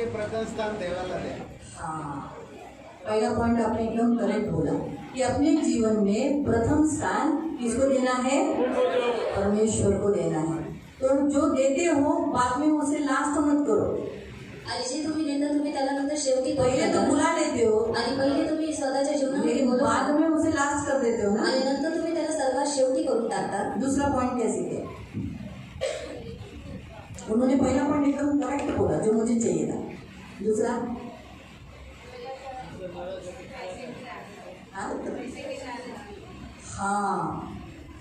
के प्रथम स्थान देवाला दे। हाँ, पहला पॉइंट आपने एकदम करेक्ट बोला कि अपने जीवन में प्रथम स्थान किसको देना है? परमेश्वर को देना है। तो जो देते हो बाद में उसे लास्ट मत करो। आणि जे तुम्ही देता तुम्ही त्याला नंतर शेवटी पहिले तो बुला लेते हो आणि पहिले तुम्ही स्वतःच्या जीवनामध्ये लेकिन बाद में उसे लास्ट कर देते हो ना। आणि नंतर तुम्ही त्याला सर्वात शेवटी करून टाकता। दूसरा पॉइंट क्या सीखे? उन्होंने पहला पॉइंट एकदम करेक्ट बोला जो मुझे चाहिए था। दूसरा हाँ,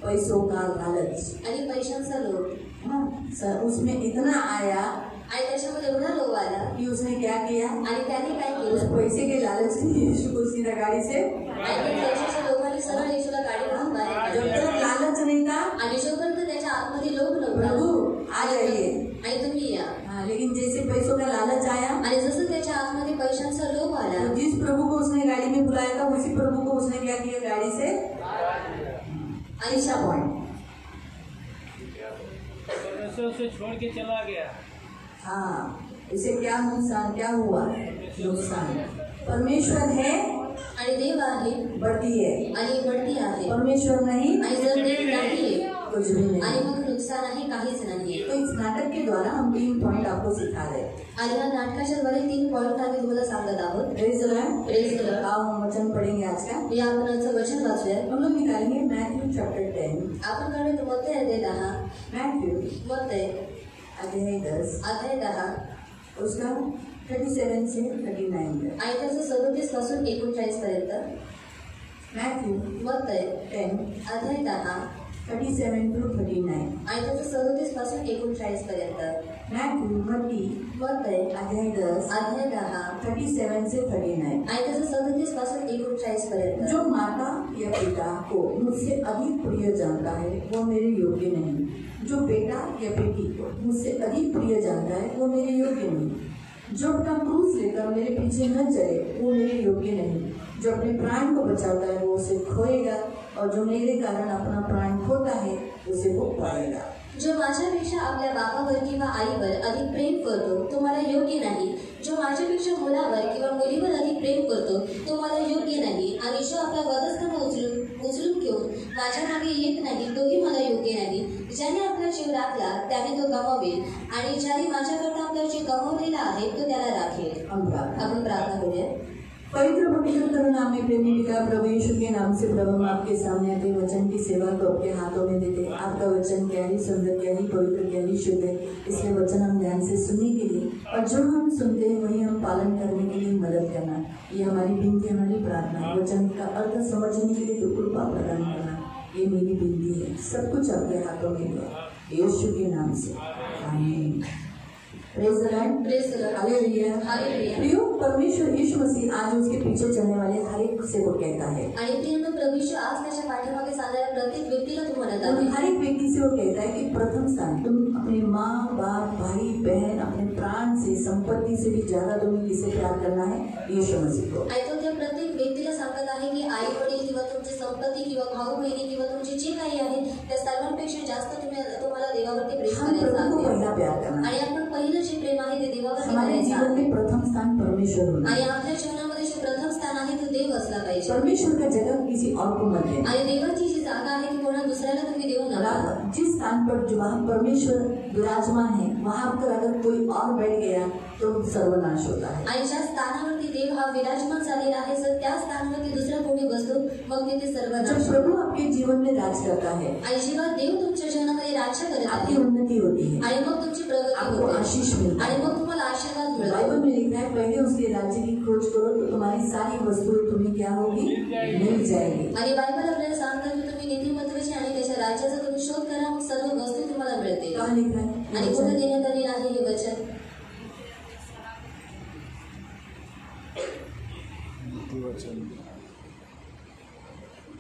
पैसों का लालच आणि पैशांचा लोभ। हाँ, उसमें इतना आया आणि त्याच्यामध्ये एवढा लोभ आला कि उसने क्या किया? आणि त्याने काय उस केलं? पैसे के लालच में यीशु को सीधा गाड़ी से आणि पैशाच्या लोभाने सरळ येशूला गाडी घेऊन बाहेर काढलं। जब तक लालच नहीं था आणि जोपर्यंत त्याच्या आतमध्ये लोभ नव्हता प्रभु आ जाइए, आणि तुम्ही या। हाँ, लेकिन जैसे पैसों का लालच आया आणि जसं त्याच्या आतमध्ये पैशांचा लोभ आला तो जिस प्रभु को उसने गाड़ी में बुलाया था उसी प्रभु को उसने क्या किया? गाड़ी से। आणि तीसरा पॉइंट, परमेश्वर उसे छोड़ के चला गया। हाँ, इसे क्या नुकसान क्या हुआ? नुकसान। परमेश्वर है आणि देव आहे बढ़ती है, आणि बढती आहे परमेश्वर नहीं आणि जर देव नाहीये कुछ भी नहीं। आणि मग नुकसान आहे काहीच नाहीये। तो इस नाटक के द्वारा हम 3 पॉइंट आपको सिखा रहे हैं। आणि या नाटकाच्या द्वारे 3 पॉइंट आम्ही तुम्हाला सांगत आहोत। Praise the Lord. Praise the Lord. आओ हम वचन पढ़ेंगे आज का। या आपण आजचं वचन वाचूया। हम लोग निकालेंगे मैथ्यू चैप्टर 10। आपण काढूया मत्ते अध्याय 10। मैथ्यू मत्ते अध्याय 10 अध्याय 10 उसका 37 से 39 तक। आणि त्याचं 37 पासून 39 पर्यंत। मैथ्यू मत्ते 10 अध्याय 10 37 to 39। आणि त्याचं 37 पासून 39 पर्यंत। मैथ्यू मत्ते अध्याय 10 अध्याय 10 37 से 39। आणि त्याचं 37 पासून 39 पर्यंत। जो माता या पिता को मुझसे अधिक प्रिय जानता है वो मेरे योग्य नहीं, जो बेटा या बेटी को मुझसे अधिक प्रिय जानता है वो मेरे योग्य नहीं, जो अपना क्रूस लेकर मेरे पीछे न चले वो मेरे योग्य नहीं, जो अपने प्राण को बचाता है वो उसे खोएगा, और जो मेरे कारण अपना प्राण खोता है उसे वो पाएगा। जो माझ्यापेक्षा आपल्या बापावर किंवा आईवर अधिक प्रेम करतो तो मला योग्य नाही, जो माझ्यापेक्षा मुलावर किंवा मुलीवर अधिक प्रेम करतो तो मला योग्य नाही, आणि जो आपला वधस्तंभ उचलून घेऊन माझ्या मागे येत नाही तोही मला योग्य नाही। ज्याने आपला जीव राखला त्याने तो गमावेल, आणि ज्याने माझ्याकरता आपला जीव गमावलेला आहे तो त्याला राखेल। आपण प्रार्थना करूया। पवित्र पवित्र करुणा में प्रेमी पिता प्रभु यीशु के नाम से प्रभु हम आपके सामने आते वचन की सेवा को आपके हाथों में देते। आपका वचन क्या ही सुंदर, क्या ही पवित्र, क्या ही शुद्ध है, इसलिए वचन हम ध्यान से सुनने के लिए और जो हम सुनते हैं वही हम पालन करने के लिए मदद करना, ये हमारी विनती, हमारी प्रार्थना। वचन का अर्थ समझने के लिए तो कृपा प्रदान करना, ये मेरी विनती है। सब कुछ आपके हाथों में है, यीशु के नाम से आमीन। Praise the Lord. Praise the Lord. Hallelujah. Hallelujah. प्रियो परमेश्वर यीशु मसीह आज उसके पीछे चलने वाले हर एक से वो कहता है, आणि प्रिय प्रभु यीशु आज त्याच्या पाठीमागे चालणाऱ्या प्रत्येक व्यक्तीला तो म्हणत आहे, हर एक व्यक्ति से वो कहता है कि प्रथम स्थान तुम अपने माँ बाप भाई बहन अपने प्राण से संपत्ति से भी ज्यादा तुम्हें किसे प्यार करना है? यीशु मसीह को। आणि तो त्या प्रत्येक व्यक्तीला सांगत आहे की आई वडील किंवा तुमची संपत्ती किंवा भाऊ बहिणी किंवा तुमचे जे काही आहे त्या सर्वांपेक्षा जास्त तुम्हाला देवावरती प्रेम करायचं आहे, पहला प्यार करना। आणि आपण पहिलं जे प्रेम आहे ते देवावरती हमारे करायचं जीवन आहे, में प्रथम स्थान परमेश्वर होना। आणि आपल्या जीवनामध्ये जे प्रथम स्थान आहे ते देव असला पाहिजे, परमेश्वर का जगह किसी और को मत देना। आणि देवाची जी जागा आहे ती कोणा दुसऱ्याला तुम्ही देऊ नका। जिस स्थान पर जहाँ परमेश्वर विराजमान है वहाँ पर अगर कोई और बैठ गया तो सर्वनाश होता है। आणि ज्या स्थानावरती देव हा विराजमान झालेला आहे जर त्या स्थानावरती दुसरा कोणी बसतो मग तिथे सर्वनाश। जब प्रभु आपके जीवन में राज करता है, आणि जेव्हा देव तुमच्या जीवनामध्ये राज्य करत आपकी आहे उन्नति होती है, आणि मग तुमची प्रगती आपको होते, आशीष मिलता आणि है। मग तुम्हाला आशीर्वाद मिळतो। बाइबल में लिखा है पहले उसके राज्य की खोज करो तो तुम्हारी सारी वस्तुएं तुम्हें क्या होगी? मिल जाएगी। आणि बायबल आपल्याला सांगतात की तुम्ही नीतिमत्वाची आणि त्याच्या राज्याचा तुम्ही शोध करा मग सर्व वस्तू तुम्हाला मिळतील। कहाँ लिखा है? आणि कुठे देण्यात आलेलं आहे हे वचन?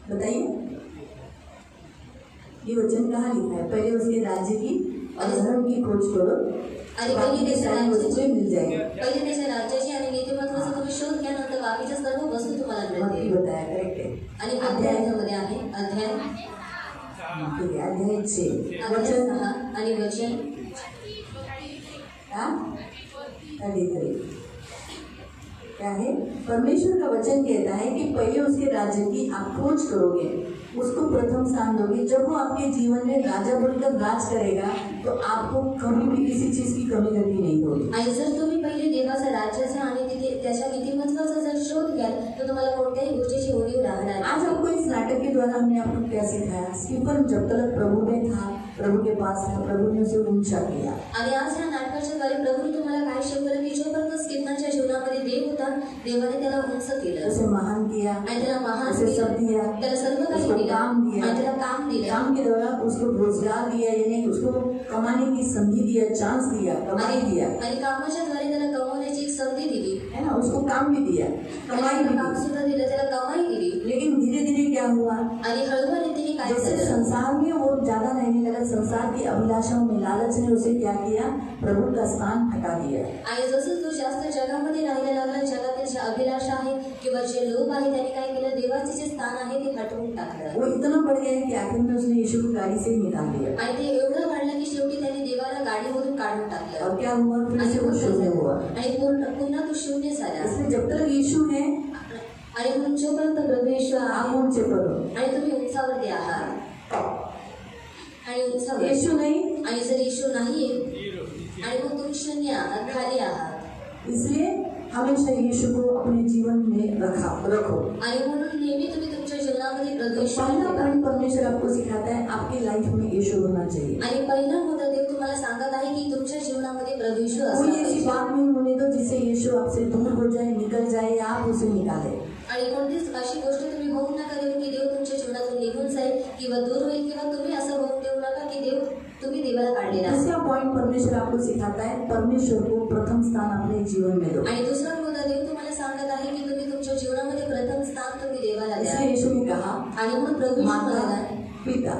बताइए ये वचन कहाँ लिखा है? पहले उसके राज्य की और धर्म की खोज करो आणि बाकी की सारी वस्तुएं मिल जाएगी। पहिले त्याच्या राज्याची आणि नीतिमत्वाचा तुम्ही शोध घ्या नंतर बाकीच्या सर्व वस्तू तुम्हाला बाकी मिळतील। बताया करेक्ट है। आणि अध्यायामध्ये आहे अध्याय ठीक है, अध्याय 6 अध्याय 6 आणि वचन हाँ 33 क्या है? परमेश्वर का वचन कहता है कि पहले उसके राज्य की आप खोज करोगे, उसको प्रथम स्थान दोगे। जब वो आपके जीवन में राजा बनकर राज करेगा तो आपको कभी भी किसी चीज की कमी गति नहीं होगी। आणि जर तुम्ही पहिले देवाचा राज्याचा आणि तिथे त्याच्या नीतिमत्वाचा जर शोध घ्याल तर तुम्हाला कोणत्याही गोष्टीची उणीव राहणार नाही। आज आपको इस नाटक के द्वारा हमने आपको क्या सिखाया? स्टीफन जब तक प्रभु में था, प्रभु के पास था, प्रभु ने उसे ऊंचा किया। आणि आज या नाटकाच्या द्वारे प्रभूने तुम्हाला काय शिकवलं की जोपर्यंत स्टीफनच्या जीवनामध्ये देव होता, देवाने त्याला उंच केलं, उसे महान किया, आणि त्याला महान उसे केलं, सब दिया, त्याला सर्व काही उसको दिलं, काम दिया, आणि त्याला काम दिलं, काम के द्वारा उसको रोजगार दिया, यानी उसको कमाने की संधि दिया, चांस दिया, कमाई दिया, आणि कामाच्या द्वारे त्याला कमवण्याची एक संधी दिली, है ना, उसको काम भी दिया, कमाई भी काम दी। सुद्धा दिलं, त्याला कमाई दिली। लेकिन धीरे धीरे क्या हुआ? आणि हळूहळू तिने काय जैसे झालं? संसार में वो ज्यादा रहने लगा, संसार की अभिलाषाओं में, लालच ने उसे क्या किया? प्रभु का स्थान हटा दिया। आणि जसं तो जास्त जगामध्ये राहायला लागला, जगातील ज्या अभिलाषा आहे किंवा जे लोभ आहे त्यांनी काय केलं? देवाचे जे स्थान आहे ते हटवून टाकलं। वो इतना बढ़ गया है कि आखिर में उसने यीशु को गाड़ी से ही निकाल दिया। आणि ते एवढं वाढलं की शेवटी त्यांनी देवाला गाडीमधून काढून टाकलं। और क्या हुआ? फिर से वो शून्य हुआ। आणि पुन्हा तो शून्य झाला। इसलिए जब तक यीशु है, आणि म्हणून जोपर्यंत प्रभू येशू आप आहे ऊंचे पड़ो। आणि तुम्ही उंचावरती आहात आणि उंचावर, यीशु नहीं, आणि जर येशू नाही आणि मग तुम्ही शून्य आहात, खाली आहात। इसलिए हमेशा यीशु को अपने जीवन में रखो। आणि म्हणून नेहमी तुम्ही तुमच्या जीवनामध्ये प्रभू तो येशू पहला ठेवा। पॉइंट परमेश्वर आपको सिखाता है, आपकी लाइफ में यीशु होना चाहिए। आणि पहिला मुद्दा देव तुम्हाला सांगत आहे की तुमच्या जीवनामध्ये प्रभू येशू असला कोई ऐसी पाहिजे। बात नहीं होने दो जिससे यीशु आपसे दूर हो जाए, निकल जाए, या आप उसे निकाले। आणि कोणतीच अशी गोष्ट तुम्ही होऊ नका देऊ की देव तुमच्या जीवनातून निघून जाईल किंवा दूर होईल, किंवा तुम्ही असं होऊन देऊ नका की तुम्ही देवाला काढलेला आहे। दूसरा पॉइंट परमेश्वर आपको सिखाता है, परमेश्वर को प्रथम स्थान अपने जीवन में दो। आणि दुसरा मुद्दा देव तुम्हाला सांगत आहे की तुम्ही तुमच्या जीवनामध्ये प्रथम स्थान तुम्ही देवाला द्या। इसलिए यीशु ने कहा, आणि म्हणून प्रभू येशू माता, म्हणाला, पिता,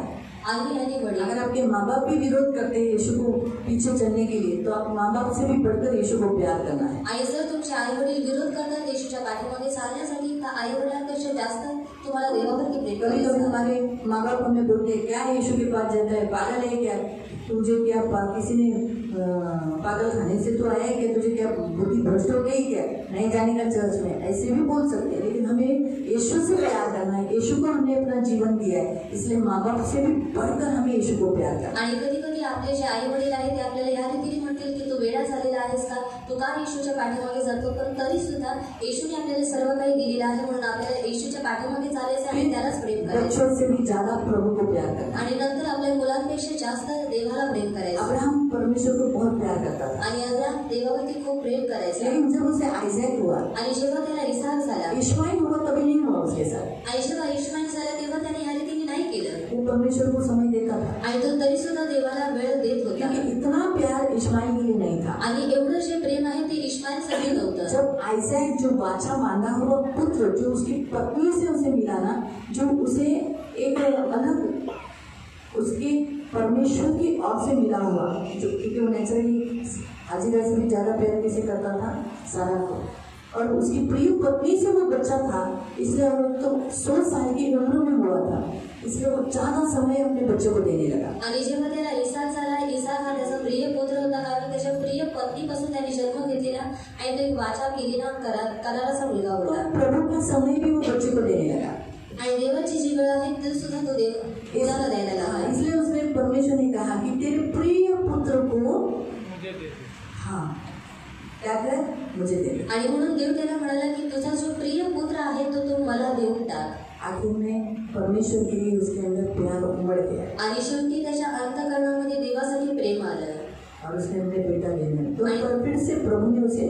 आई आणि वडील। अगर आपके माँ बाप भी विरोध करते हैं यीशु को पीछे चलने के लिए, तो आप माँ बाप से भी बढ़कर यीशु को प्यार करना है। आणि जर तुमचे आई वडील विरोध करतात येशूच्या पाठीमागे चालण्यासाठी, तर आई वडिलांपेक्षा जास्त तुम्हाला देवावरती प्रेम कभी कभी करायचं। हमारे माँ बाप हमें बोलते हैं, क्या यीशु के पास जाता है, पागल है क्या, तुझे क्या किसी ने पागल खाने से तो आया है क्या, तुझे क्या बुद्धि भ्रष्ट हो गई क्या, नहीं जाने का चर्च में, ऐसे भी बोल सकते हैं। लेकिन हमें यीशु से प्यार करना है, यीशु को हमने अपना जीवन दिया है, इसलिए माँ बाप से भी बढ़कर हमें यीशु को प्यार करना है। आणि कधी कधी आपले जे आई वडील आहेत ते आपल्याला या रीतीने म्हणतील की तू वेडा झालेला आहेस का, तू का येशूच्या पाठीमागे जातो, पण तरी सुद्धा येशूने आपल्याला सर्व काही दिलेलं आहे, म्हणून आपल्याला येशूच्या पाठीमागे चालायचं आणि त्यालाच प्रेम करायचं। बच्चों से भी ज्यादा प्रभु को प्यार करना है। आणि नंतर आपल्या मुलांपेक्षा जास्त देवाला प्रेम करायचं। अब्राहम परमेश्वर को बहुत प्यार करता था, आणि अब्राहम देवावरती खूप प्रेम करायचं। लेकिन जब उसे आइजैक हुआ, आणि जेव्हा त्याला इसाक झाला, इश्माइल हुआ, तभी नहीं हुआ उसके साथ। आणि जेव्हा इश्माईल झाला तेव्हा त्याने या रीतीने नाही केलं, वो परमेश्वर को समय देता था, आणि तो तरी सुद्धा देवाला वेळ देत होता। क्योंकि इतना प्यार इश्माइल के लिए नहीं था। आणि एवढं जे प्रेम आहे ते इश्माईलसाठी नव्हतं। जब आइजैक जो वाचा बांधा हुआ पुत्र जो उसकी पत्नी से उसे मिला ना, जो उसे एक अलग उसकी परमेश्वर की ओर से मिला हुआ, जो क्योंकि वो नेचुरली हाजिरा से भी ज्यादा प्यार किसे करता था, सारा को, और उसकी प्रिय पत्नी से वो बच्चा था, इसलिए वो तो 100 साल की उम्र में हुआ था, इसलिए वो ज्यादा समय अपने बच्चे को देने लगा। आणि जेव्हा त्याला इसाक झाला, इसाक हा त्याचा प्रिय पुत्र होता, कारण त्याच्या प्रिय पत्नीपासून त्याने जन्म घेतलेला आणि तो एक वाचा केलेला कराराचा मुलगा तो होता। प्रभु का समय भी वो बच्चे को देने लगा, आणि देवाची जी वेळ आहे ती सुद्धा तो देवाला द्यायला लागला। इसलिए उसने परमेश्वर ने कहा कि तेरे प्रिय पुत्र को, मुझे दे दे। हाँ क्या कर, मुझे दे दे। आणि म्हणून देव त्याला म्हणाला की तुझा जो प्रिय पुत्र आहे तो तू मला देऊन टाक। आखिर में परमेश्वर के लिए उसके अंदर प्यार उमड़ गया आणि शेवटी त्याच्या अंतःकरणामध्ये देवासाठी प्रेम आलं और उसने अपने बेटा ले लिया। तो फिर से प्रभु ने उसे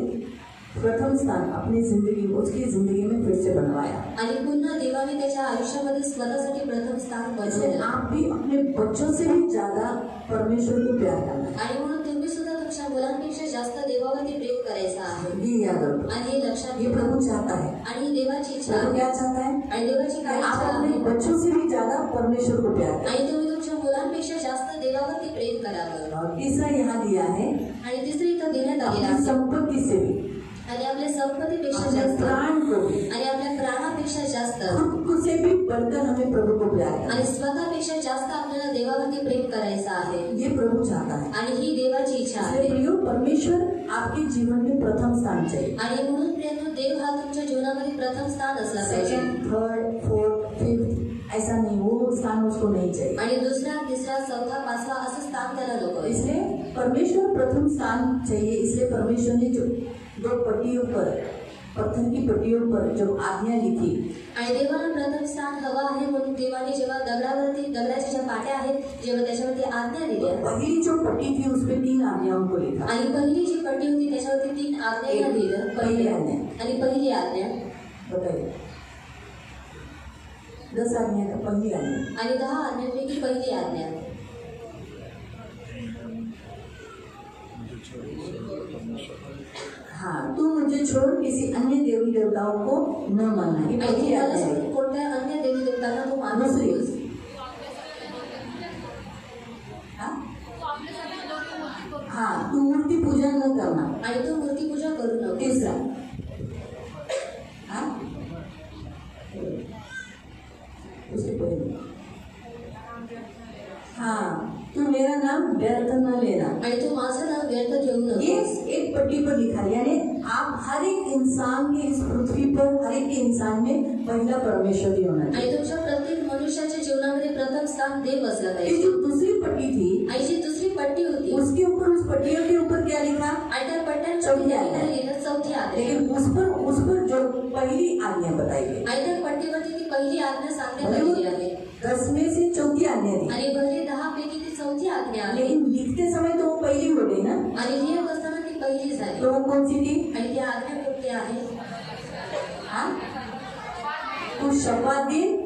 प्रथम स्थान अपनी जिंदगी, उसकी जिंदगी में फिर से बनवाया। आणि पुन्हा देवाने त्याच्या आयुष्यामध्ये स्वतःसाठी प्रथम स्थान इसलिए बनवलं। आप भी अपने बच्चों से भी ज्यादा परमेश्वर को प्यार करना है, आणि म्हणून तुम्ही सुद्धा तुमच्या मुलांपेक्षा जास्त देवावरती प्रेम करायचं आहे। ये याद रखो। आणि हे लक्षात ये ठेवा। प्रभु चाहता है। आणि ही देवाची इच्छा प्रभु आहे। क्या चाहता है? आणि देवाची काय आप इच्छा अपने आहे? बच्चों से भी ज्यादा परमेश्वर को प्यार करें। आणि तुम्ही तुमच्या मुलांपेक्षा जास्त देवावरती प्रेम करावं। और तीसरा यहाँ दिया है, आणि तिसरी इथं देण्यात आलेला अपनी आहे, संपत्ति से भी, आणि आपल्या संपत्तीपेक्षा अपने जास्त, प्राण को भी, आणि आपल्या प्राणापेक्षा जास्त, खुद से भी बढ़कर हमें प्रभु को प्यार करना आणि स्वतःपेक्षा जास्त आपल्याला देवावरती प्रेम करायचं आहे। है। ये प्रभु चाहता है। आणि ही देवाची इच्छा इसलिए आहे। प्रियो, परमेश्वर आपके जीवन में प्रथम स्थान चाहिए। आणि म्हणून प्रियांनो, देव हा तुमच्या जीवनामध्ये प्रथम स्थान असला पाहिजे। सेकंड, थर्ड, फोर्थ, फिफ्थ ऐसा नहीं, वो स्थान उसको नहीं चाहिए। आणि दुसरा, तिसरा, चौथा, पाचवा असं स्थान त्याला नको। इसलिए परमेश्वर प्रथम स्थान चाहिए। इसलिए परमेश्वर ने जो दो पट्टियों पर, पत्थर की पट्टियों पर जब आज्ञा लिखी, आणि देवाला प्रथम स्थान हवं आहे म्हणून देवाने जेव्हा दगडाच्या ज्या पाट्या आहेत, जेव्हा त्याच्यावरती आज्ञा दिल्या, पहली जो पट्टी थी उसपे 3 आज्ञाओं को लिखा। आणि पहिली जी पट्टी होती त्याच्यावरती 3 आज्ञा लिहिलं। पहिली आज्ञा आणि पहिली आज्ञा बताइए, 10 आज्ञा का पहली आज्ञा आणि 10 आज्ञांपैकी पहिली आज्ञा, हाँ, तू मुझे छोड़ किसी अन्य देवी देवताओं को न मानना। ये पहली आज्ञा है। कोणत्या अन्य देवी देवतांना तू मानू नकोस। हाँ, तू मूर्ति पूजा न करना। आणि तू मूर्ती पूजा करू नको। तीसरा, हाँ, उससे पहले, हाँ, तू मेरा नाम व्यर्थ न लेना। आणि तू माझं नाव व्यर्थ घेऊ नको। ये एक पट्टी पर लिखा है, यानी आप हर एक इंसान के इस पृथ्वी पर, हर एक इंसान में पहला परमेश्वर ही होना चाहिए। आणि तुमच्या प्रत्येक मनुष्याच्या जीवनामध्ये प्रथम स्थान देव असला ये पाहिजे। जो दूसरी पट्टी थी, आणि जी दुसरी पट्टी होती, उसके ऊपर, उस पट्टियों के ऊपर क्या लिखा? आणि त्या पट्ट्यांवरती लिहिलं चौथी आज्ञा। लेकिन उस पर जो पहली आज्ञा बताई गई, आणि त्या पट्टीवरती ती पहिली आज्ञा सांगण्यात आलेली आहे। 10 में से चौथी आज्ञा थी, आणि भले 10 पैकी ती चौथी आज्ञा आहे। लेकिन लिखते समय तो वो पहली हो गई ना। आणि लिहित असताना ती पहिली झाली। तो वो कौन सी थी? आणि ती आज्ञा कोणती आहे? हाँ, तू शपथ दिन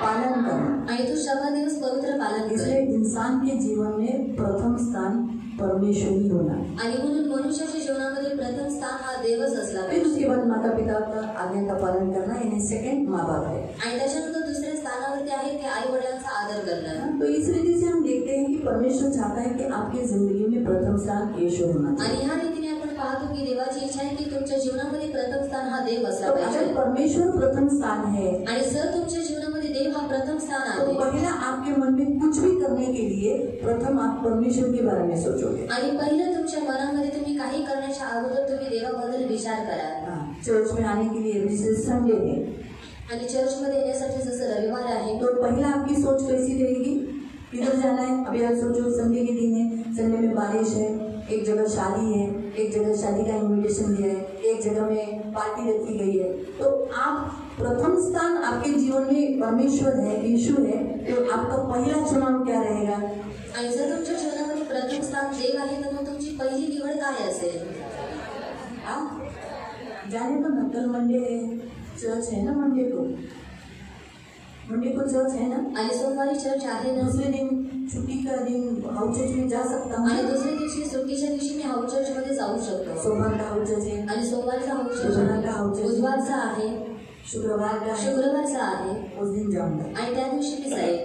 पालन करना। आणि तू शब्द दिवस पवित्र पालन कर। इसलिए इंसान के जीवन में प्रथम स्थान परमेश्वर ही होना। आणि म्हणून मनुष्याच्या जीवनामध्ये प्रथम स्थान हा देवच असला फिर पाहिजे। उसके बाद माता पिता का आज्ञा का पालन करना, यानी सेकंड माँ बाप है। आणि त्याच्यानंतर दुसऱ्या स्थानावरती आहे ते आई वडिलांचा आदर करणं। तो इस रीति से हम देखते हैं कि परमेश्वर चाहता है कि आपकी जिंदगी में प्रथम स्थान यीशु होना चाहिए। आणि ह्या रीतीने आपण पाहतो की देवाची इच्छा आहे की तुमच्या जीवनामध्ये प्रथम स्थान हा देव असला तो पाहिजे। अगर परमेश्वर प्रथम स्थान है, आणि जर तुमच्या जीवनामध्ये देव हा प्रथम स्थान तो आहे, पहला आपके मन में कुछ भी करने के लिए प्रथम आप परमेश्वर के बारे में सोचोगे। आणि पहिलं तुमच्या मनामध्ये तुम्ही काही करण्याच्या अगोदर तुम्ही देवाबद्दल विचार कराल। चर्च में आने के लिए जैसे संडे है, आणि चर्चमध्ये येण्यासाठी जसं रविवार आहे, तो पहला आपकी सोच कैसी रहेगी? किधर जाना है? अभी आप सोचो संडे के दिन है, संडे में बारिश है, एक जगह शादी है, एक जगह शादी का इनविटेशन दिया है, एक जगह में पार्टी रखी गई है, तो आप प्रथम स्थान आपके जीवन में परमेश्वर है, यीशु है, तो आपका पहला चुनाव क्या रहेगा? आणि जर तुमच्या जीवनामध्ये प्रथम स्थान देव आहे तर मग तुमची पहिली निवड काय असेल? जाने तो न, कल मंडे है, चर्च है ना, मंडे को चर्च है ना, आणि सोमवारी चर्च आहे ना, दूसरे दिन छुट्टी का दिन हाउस चर्च में जा सकता हूँ, आणि दुसऱ्या दिवशी सुट्टीच्या दिवशी मी हाऊस चर्च मध्ये जाऊ शकतो। सोमवार का हाउस चर्च है, आणि सोमवारचा हाऊस बुधवार का हाउस चर्च, चर्च, बुधवारचा आहे, शुक्रवार का है, शुक्रवारचा आहे, उस दिन जाऊंगा। आणि त्या दिवशी मी जाईल।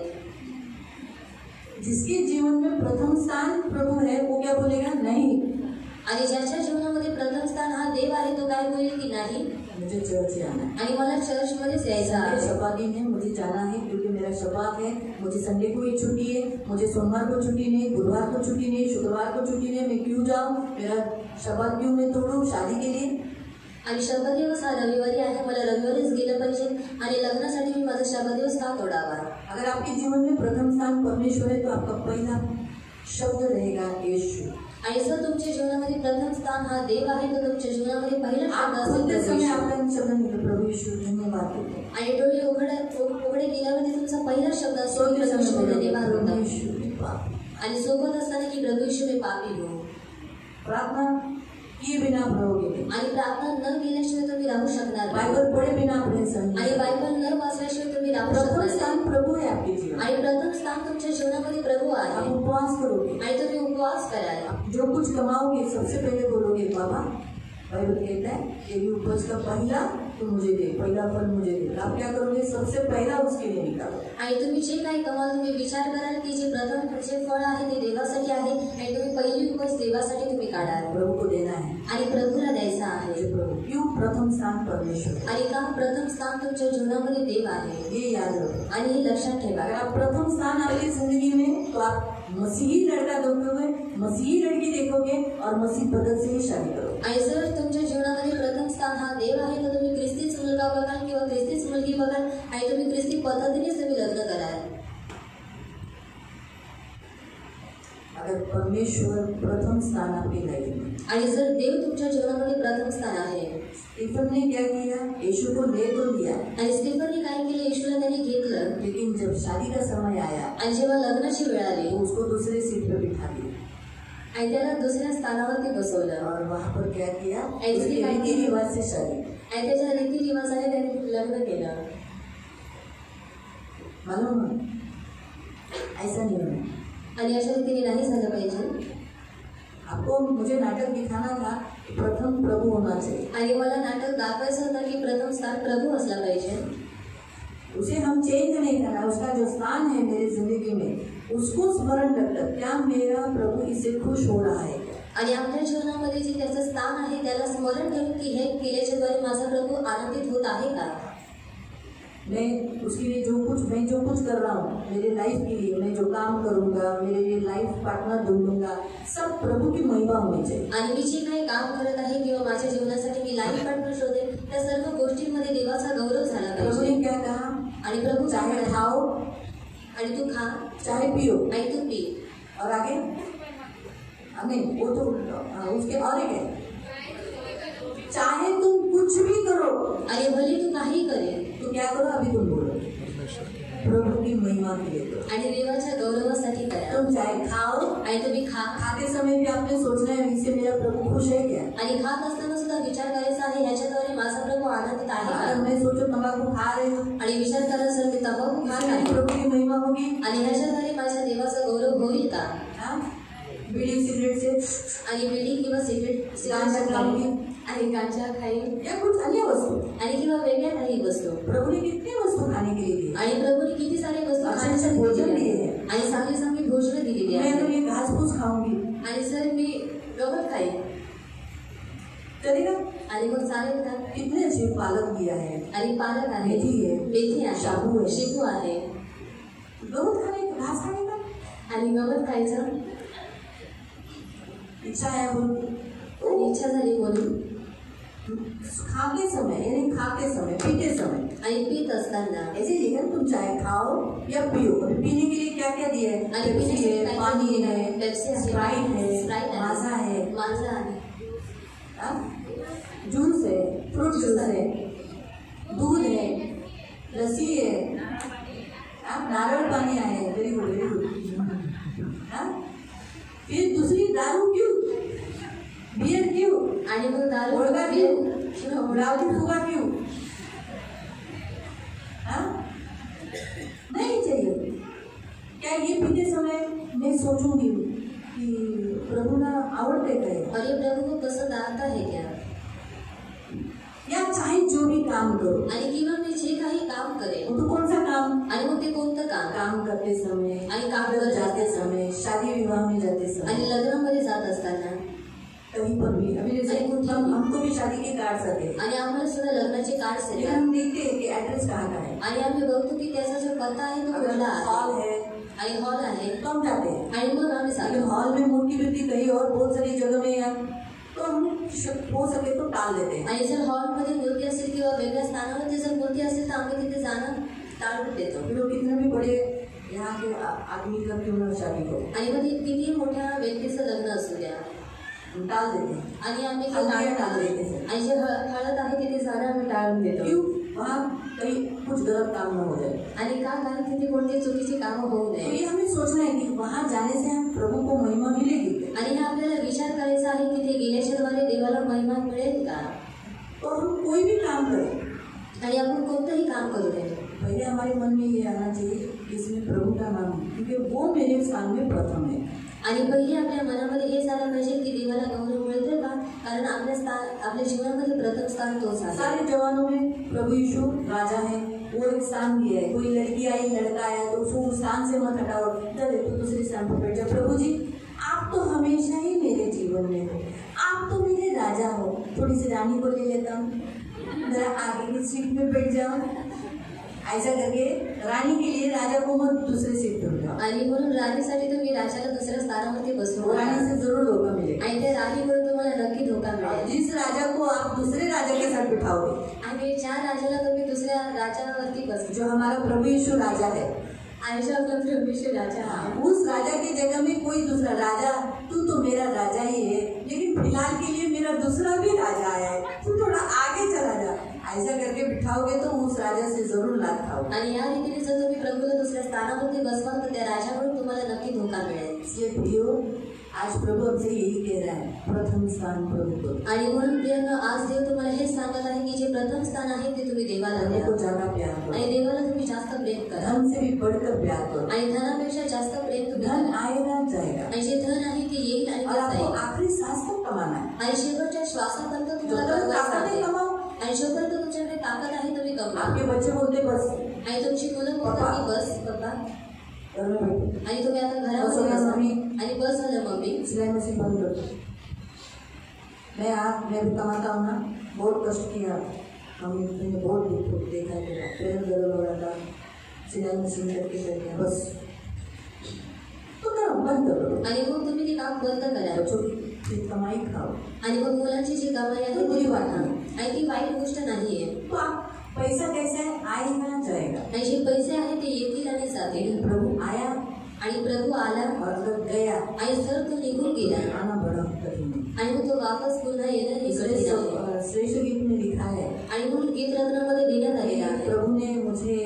जिसके जीवन में प्रथम स्थान प्रभु है, वो क्या बोलेगा? नहीं, आणि ज्याच्या जीवनामध्ये प्रथम स्थान हा देव आहे तो काय बोलेल की नाही, मुझे चर्च जाना है, आणि मला चर्च मध्येच यायचं मेरे आहे। शपथ दिन है, मुझे जाना है क्योंकि मेरा शपथ है, मुझे संडे को ही छुट्टी है, मुझे सोमवार को छुट्टी नहीं, बुधवार को छुट्टी नहीं, शुक्रवार को छुट्टी नहीं, मैं क्यों जाऊँ? मेरा शपथ क्यों मैं तोड़ूं शादी के लिए? आणि शब्द दिवस हा रविवारी आहे, मला रविवारीच गेलं पाहिजे, आणि लग्नासाठी मी माझा शब्द दिवस का तोडावा? अगर आपके जीवन में प्रथम स्थान परमेश्वर है, तो आपका पहला शब्द रहेगा यीशु। आणि जर तुमच्या जीवनामध्ये प्रथम स्थान हा देव आहे तर तुमच्या जीवनामध्ये पहिला आप शब्द खुलते असेल समय प्रभू आपका शब्द निकले, प्रभु यीशु धन्यवाद देते हैं। आणि डोळे उघडे गेल्यावरती तुमचा पहिला शब्द असेल सोते प्रभू समय यीशु बोलो, धन्यवाद प्रभु होता। यीशु मैं पापी। आणि सोबत असताना की प्रभू यीशु मी पापी हो। प्रार्थना किए बिना आप रहोगे, आणि प्रार्थना न केल्याशिवाय तुम्ही राहू शकणार नाही, बाइबल पढ़े बिना आप रह सकते आणि हैं। बायबल न वाचल्याशिवाय तुम्ही राहू प्रथम शकणार नाही, स्थान प्रभु है आपके जीवन में। आणि प्रथम स्थान तुमच्या जीवनामध्ये प्रभु आप आहे, उपवास करोगे, आणि तुम्ही उपवास कराल। आप जो कुछ कमाओगे सबसे पहले बोलोगे बाबा, बाइबल कहता है यदि उपज का पहला तो मुझे दे, पहला फल मुझे दे। आप क्या करोगे? सबसे पहला उसके लिए निकालो। आणि तुम्ही जे काही कमाल तुम्ही विचार कराल की जे प्रथम जे फळ आहे ते देवासाठी आहे, आणि तुम्ही पहिली उपज देवासाठी तुम्ही काढाल, प्रभु को देना है, आणि प्रभूला द्यायचा आहे। जो प्रभु क्यों प्रथम स्थान परमेश्वर है, आणि का प्रथम स्थान तुमच्या जीवनामध्ये देव आहे ये याद रखो। आणि हे लक्षात ठेवा। अगर आप प्रथम स्थान आपकी जिंदगी में, तो आप मसीही लड़का देखोगे, मसीही लड़की देखोगे और मसीह पद्धत से ही शादी करो। आणि जर तुमच्या जीवनामध्ये प्रथम स्थान हा देव आहे तर तुम्ही ख्रिस्तीच मुलगा बघाल किंवा ख्रिस्तीच मुलगी बघाल आणि तुम्ही ख्रिस्ती पद्धतीनेच तुम्ही लग्न कराल। अगर परमेश्वर प्रथम स्थान आपकी लाइफ में, आणि जर देव तुमच्या जीवनामध्ये प्रथम स्थान आहे, स्टीफन ने क्या किया? यीशु को ले तो लिया, आणि स्टीफनने काय केलं? येशूला त्याने घेतलं, लेकिन जब शादी का समय आया आणि जेव्हा लग्नाची वेळ आली तो उसको दूसरे सीट पे बिठा दिया आणि त्याला दुसऱ्या स्थानावरती बसवलं और वहाँ पर क्या किया? ऐसे उसके रीति रिवाज से शादी। आणि त्याच्या रीतिरिवाजाने त्याने लग्न केलं। मालूम है? ऐसा नहीं होना। आणि अशा रीतीने नाही झालं पाहिजे। आपको मुझे नाटक दिखाना था, प्रथम प्रभु होना चाहिए। आणि मला नाटक दाखवायचं होतं की प्रथम स्थान प्रभू असला पाहिजे। उसे हम चेंज नहीं करना, उसका जो स्थान है मेरी जिंदगी में उसको स्मरण रखकर क्या मेरा प्रभु इससे खुश हो रहा है। आणि आपल्या जीवनामध्ये जे त्याचं स्थान आहे त्याला स्मरण करून की हे केल्याच्याद्वारे माझा प्रभू आनंदित होत आहे का? मैं उसके लिए जो कुछ कर रहा हूँ मेरे लाइफ के लिए, मैं जो काम करूँगा, मेरे लिए लाइफ पार्टनर ढूंढूंगा, सब प्रभू की महिमा होनी चाहिए। आणि मी जे काही काम करत आहे किंवा माझ्या जीवनासाठी मी लाईफ पार्टनर शोधेल त्या सर्व गोष्टींमध्ये देवाचा गौरव झाला प्रभु पाहिजे। ने क्या कहा? आणि प्रभू चाहे खाओ आणि तू खा चाहे पियो आणि तू पी। और आगे नहीं वो तो उसके और एक है, चाहे तुम कुछ भी करो, आणि भले तू काही करेल तो क्या करो? अभी तुम बोलो प्रभु की महिमा के लिए करो। आणि देवाच्या गौरवासाठी करा। तुम चाहे खाओ, आणि तुम्ही खा, खाते समय भी आपने सोचना है इससे मेरा प्रभु खुश है क्या? आणि खात असताना सुद्धा विचार करायचा आहे ह्याच्याद्वारे माझा प्रभु आनंदित आहे अगर का? मैं सोचो तंबाकू खा रही हूँ, आणि विचार करा सर मी तंबाखू खात इससे आहे प्रभु की महिमा होगी? आणि ह्याच्याद्वारे माझ्या देवाचा गौरव होईल का? हाँ? बीड़ी सिगरेट से आणि बिडी किंवा गांजा खाऊंगी आणि गांजा खाईल या कुछ अन्य वस्तु, आणि किंवा वेगळ्या काही वस्तू। प्रभु ने कितनी वस्तु खाने के लिए दी, आणि प्रभूने किती सारे वस्तू अच्छा खाण्यासाठी भोजन दिलेली दिए आहे हैं। आणि चांगली चांगली भोजनं दिलेली मैं तो आहे। ये घास फूस खाऊंगी, आणि सर मी गवत खाईन चलेगा? आणि मग चालेल का? कितने अच्छे पालक दिया है, आणि पालक आहे, मेथी है, मेथी आहे, शाबू है, शेपू आहे गवत खाने का, घास खाने का आणि गवत खायचं इच्छा है बोल, आणि इच्छा झाली म्हणून खाते समय यानी खाते समय पीते समय आणि पीत असताना ऐसे ही है, तुम चाहे खाओ या पियो। अभी पीने के लिए क्या क्या दिया है? आणि पेप्सी है, पिण्यासाठी पानी है, पेप्सी आहे, स्प्राइट है, स्प्राइट आहे, माजा है, माजा आहे, जूस है, फ्रूट जूस है, दूध है, लस्सी है, नारियल पानी है, वेरी गुड वेरी गुड। फिर दूसरी दारू क्यों, बियर क्यों, आणि मग दारू मुर्गा क्यों, क्यों? रावटी फुगा क्यों? हाँ? नहीं चाहिए। क्या ये पीते समय मैं सोचूंगी कि प्रभु ना आवडते काय, और ये प्रभु को पसंद आता है क्या? या चाहे जो भी काम करो, आणि किंवा मी जे काही काम करेन वो तो कौन सा काम? आणि मग ते कोणतं काम काम करते समय, आणि काम घर करत जाते असताना, समय, शादी विवाह में जाते समय, आणि लग्नामध्ये जात असताना, कहीं पर भी। अभी जैसे हमको भी शादी के कार्ड आते हैं, आणि आम्हाला सुद्धा लग्नाचे कार्ड्स लेकिन येतात हम देखते हैं कि एड्रेस कहाँ का है। आणि आम्ही बघतो की त्याचा जो पत्ता आहे तो अगर कुठला हॉल आहे है आणि हॉल आहे तो हम जाते हैं, आणि मग आम्ही लेकिन सांगतो हॉल में मूर्ति वृत्ति कहीं और बहुत सारी जगह में है तो हम हो सके तो टाल देते हैं। आणि जर हॉलमध्ये मूर्ती असेल किंवा वेगळ्या स्थानावरती जर मूर्ती असेल तर आम्ही तिथे जाणं टाळून देतो। फिर वो कितने भी बड़े यहाँ के आदमी का क्यों ना शादी हो, आणि मग किती मोठ्या व्यक्तीचं लग्न असू द्या हम टाल देते हैं। आणि आम्ही ते हल्दियाँ टाळून टाल देतो। देते हैं। आणि जे हळद आहे तिथे जाणं आम्ही टाळून देतो। क्यों? वहाँ कहीं कुछ गलत काम न हो जाए। आणि का? कारण तिथे कोणती चुकीची कामं होऊ तो नये। ये हमें सोचना है कि वहाँ जाने से हम प्रभु को महिमा मिलेगी, आणि हे आपल्याला विचार करायचा आहे की ते गेल्याच्याद्वारे देवाला महिमा मिळेल का? तो हम कोई भी काम करें आणि आपण कोणतंही काम करू नये पहले हमारे मन में ये आना चाहिए कि इसमें प्रभु का नाम, क्योंकि वो मेरे स्थान में प्रथम है। आणि पहिले आपल्या मनामध्ये हे झालं पाहिजे की देवाला गौरव मिळतोय का? कारण आपल्या जीवनामध्ये प्रथम स्थान तोच आहे। सारे जवानों में प्रभु यीशु राजा है, वो एक स्थान दिया है। कोई लड़की आई लड़का आया तो उसको उस स्थान से मत हटाओ, चले तो दूसरे स्थान पर बैठ जाओ। प्रभु जी आप तो हमेशा ही मेरे जीवन में हो, आप तो मेरे राजा हो। थोड़ी सी रानी को ले लेता हूँ, जरा आगे की सीट में बैठ जाओ, ऐसा करके रानी के लिए राजा को मत दूसरे सीट पर बिठाओ। आणि म्हणून राणीसाठी तुम्ही राजाला दुसऱ्या स्थानावरती बसवू वो रानी नका. से जरूर धोखा मिलेगा। आणि त्या राणीकडून तुम्हाला नक्की धोका और मिळेल. जिस राजा को आप दूसरे राजा के साथ बिठाओगे, आणि ज्या राजाला तुम्ही दुसऱ्या राजावरती बस जो हमारा प्रभु यीशु राजा है, आणि जो आपला प्रभू राजा आहे, उस राजा की जगह में कोई दूसरा राजा, तू तो मेरा राजा ही है, लेकिन फिलहाल के लिए मेरा दूसरा भी राजा आया है, तू थोड़ा आगे चला जा, ऐसा करके बिठाओगे तो उस राजा से जरूर लात खाओगे। आणि या रीतीने जर तुम्ही प्रभूला दुसऱ्या स्थानावरती बसवाल तर त्या राजाकडून तुम्हाला नक्की धोका मिळेल. इसलिए प्रियो, आज प्रभु हमसे यही कह रहा है, प्रथम स्थान प्रभु को। आणि म्हणून प्रियांनो, आज देव तुम्हाला हे सांगत आहे की जे प्रथम स्थान आहे ते तुम्ही देवाला प्रभु द्या को ज्यादा प्यार करो, आणि देवाला तुम्ही जास्त प्रेम करा धन से भी बढ़कर प्यार करो। आणि धनापेक्षा जास्त प्रेम तुम्ही धन करा. आएगा जाएगा, आणि जे धन आहे ते येईल आणि और ते आपको जाईल. आखिरी सांस तक कमाना है। आणि शेवटच्या श्वासापर्यंत तुम्हाला जोपर्यंत कमवायचं ताकद आहे. आहे कमाओ। आणि जोपर्यंत तुमच्याकडे ताकद आहे तुम्ही कमवा. आपके बच्चे बोलते बस आणि तुमची मुलं बोलतात की बस पप्पा, घर में बैठो, आणि तुम्ही आता बस घरामध्ये हो गया बसा. मम्मी. आणि बस झालं मम्मी. सिलाई मशीन बंद कर दो। मैं भी कमाता हूँ ना, बहुत कष्ट किया, मम्मी ने बहुत देखा तेरा पैर दर्द हो रहा था, सिलाई मशीन करके बस तो करो, बंद करो। आणि मग तुम्ही ते काम बंद करा. बच्चों की कमाई खाओ, आणि मग मुलांची जी कमाई आहे तो बुरी ती बात वाटा. नाही. आणि ती वाईट गोष्ट नाहीये. तो आप पैसा कैसे है, आएगा जाएगा, आणि जे पैसे आहेत ते येतील आणि जातील. लेकिन प्रभु आया आणि प्रभू आला और अगर गया, आणि जर तो निघून गेला आना बड़ा कठिन है। आणि मग तो वापस पुन्हा येणं हे इसलिए कठीण आहे. श्रेष्ठ गीत में लिखा है, आणि म्हणून गीत रत्नामध्ये देण्यात आलेला आहे. प्रभु ने मुझे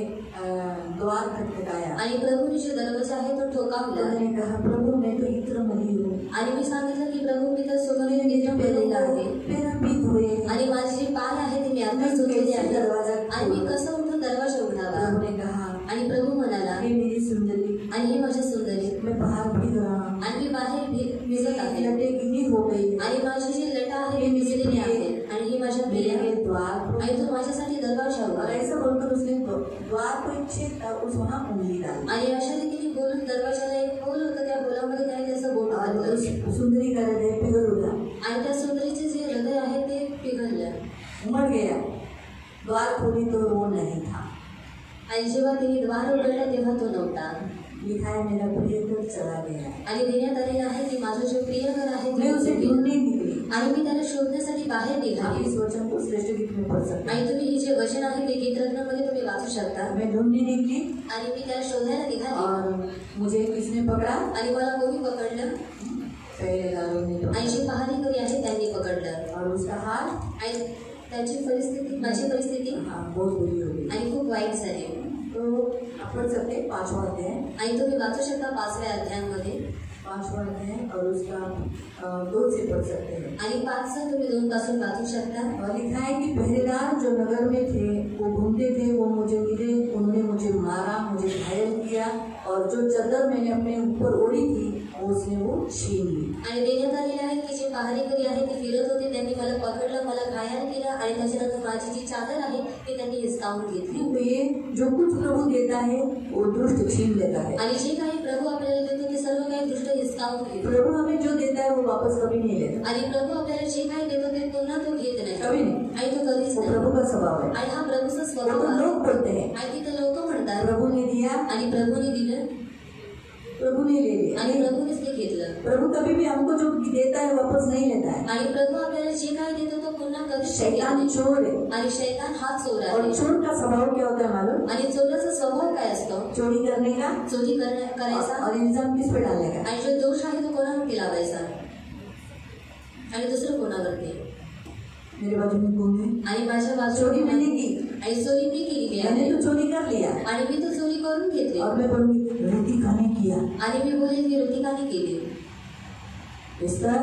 द्वार खटखटाया, आणि प्रभूने जे दरवाजा आहे तो ठोकावला. मैंने कहा प्रभु मैं तो इत्र मली हूँ, आणि मी सांगितलं की प्रभू मी तर सोनाने मित्र बनलेला आहे. मेरा पीत हुए, आणि माझे जे पाय आहे ते मी आता धुतलेले आहे. आणि मी कसं उठून दरवाजा उघडावा. प्रभु ने कहा आणि प्रभू म्हणाला, हे मेरी सुंदरी, आणि हे माझ्या सुंदरी, मैं बाहर भीग रहा हूँ, आणि मी बाहेर भिजत आहे. लटे गिनी हो गई, आणि माझी जी लटा आहे ती भिजलेली आहे. आणि ही माझ्या प्रिया आहे. मेरे द्वार, आणि तो माझ्यासाठी दरवाजा और उघडा. ऐसा बोलकर उसने द्वार को एक छेद था, उस वहाँ उंगली डाली, आणि अशा रीतीने बोलून दरवाजाला एक होल होतं. त्या होलामध्ये त्याने त्याचं बोट और घातलं. उस सुंदरी का हृदय पिघल उठा, आणि त्या सुंदरीचे जे हृदय आहे ते पिघललं. उमड़ गया, द्वार खोली तो वो नहीं था। आणि जेव्हा तिने द्वार उघडलं तेव्हा तो नव्हता. लिखा है मेरा प्रियकर चला गया, आणि देण्यात आलेलं आहे की माझा जो प्रियकर आहे मैं उसे तो ढूंढने निकली। आणि मी त्याला शोधण्यासाठी बाहेर आप निघाले. इस वचन को श्रेष्ठ गीत में पढ़ सकते आणि तुम्ही हे जे वचन आहे ते गीत रत्नामध्ये तुम्ही वाचू शकता. हैं। मैं ढूंढने निकली आणि मी त्याला शोधायला निघाले. और मुझे किसने पकड़ा, आणि मला कोणी पकडलं, पहरेदारों ने पकड़ा। आणि जे पहारेकरी आहे त्यांनी पकडलं. और उसका हाल आणि त्याची परिस्थिती, माझी परिस्थिती बहुत बुरी हो गई। आणि खूप वाईट झाली. तो आप पढ़ सकते हैं 5वां अध्याय, आणि तुम्ही वाचू शकता 5व्या अध्यायामध्ये. 5वां अध्याय और उसका 2 से पढ़ सकते हैं। आणि 5 तुम्ही 2 पासून वाचू शकता. और लिखा है कि पहरेदार जो नगर में थे वो घूमते थे, वो मुझे मिले, उन्होंने मुझे मारा, मुझे घायल किया, और जो चादर मैंने अपने ऊपर ओढ़ी थी उसने वो छीन ली। आणि देण्यात आलेले आहे की जे पहारेकरी आहे ते फिरत होते, त्यांनी मला पकडलं, मला घायल केलं, आणि त्याच्यानंतर माझी जी चादर आहे ती त्यांनी हिसकावून घेतली. तो ये जो कुछ प्रभु देता है वो दुष्ट छीन लेता है। आणि जे काही प्रभू आपल्याला देतो ते सर्व काही दृष्ट हिसकावून घेतो. प्रभु हमें जो देता है वो वापस कभी नहीं लेता, आणि प्रभू आपल्याला जे काही देतो ते पुन्हा तो घेत नाही. कभी नहीं। आणि तो कधीच वो नाही. प्रभु का स्वभाव है। आणि हा प्रभूचा वो स्वभाव तो आहे. लोग बोलते हैं आणि तिथं लोक म्हणतात प्रभु ने दिया, आणि प्रभूने दिलं प्रभु ने ले लिया। आणि प्रभूनेच ते घेतलं. प्रभु कभी भी हमको जो देता है वापस नहीं लेता है। आणि प्रभू आपल्याला जे काही देतो तो पुन्हा कधीच घेत शैतान नाही. चोर है, आणि शैतान हा चोर और आहे. चोर का स्वभाव क्या होता है मालूम, आणि चोराचा स्वभाव काय असतो, चोरी करने का चोरी करायचा, और इल्जाम किस पे डालने का। आणि जो दोष आहे तो कोणावरती लावायचा आणि दुसरं कोणावरती. मेरे बाजू में कौन है, आणि माझ्या चोरी मैंने बाजूने की, आणि चोरी मी केली मैंने आहे. तो चोरी कर लिया, आणि मी तो चोरी करून घेतली. और मैं बोलूंगी ऋतिका ने किया। आणि मी बोलेन की ऋतिकाने केली. इस्तर,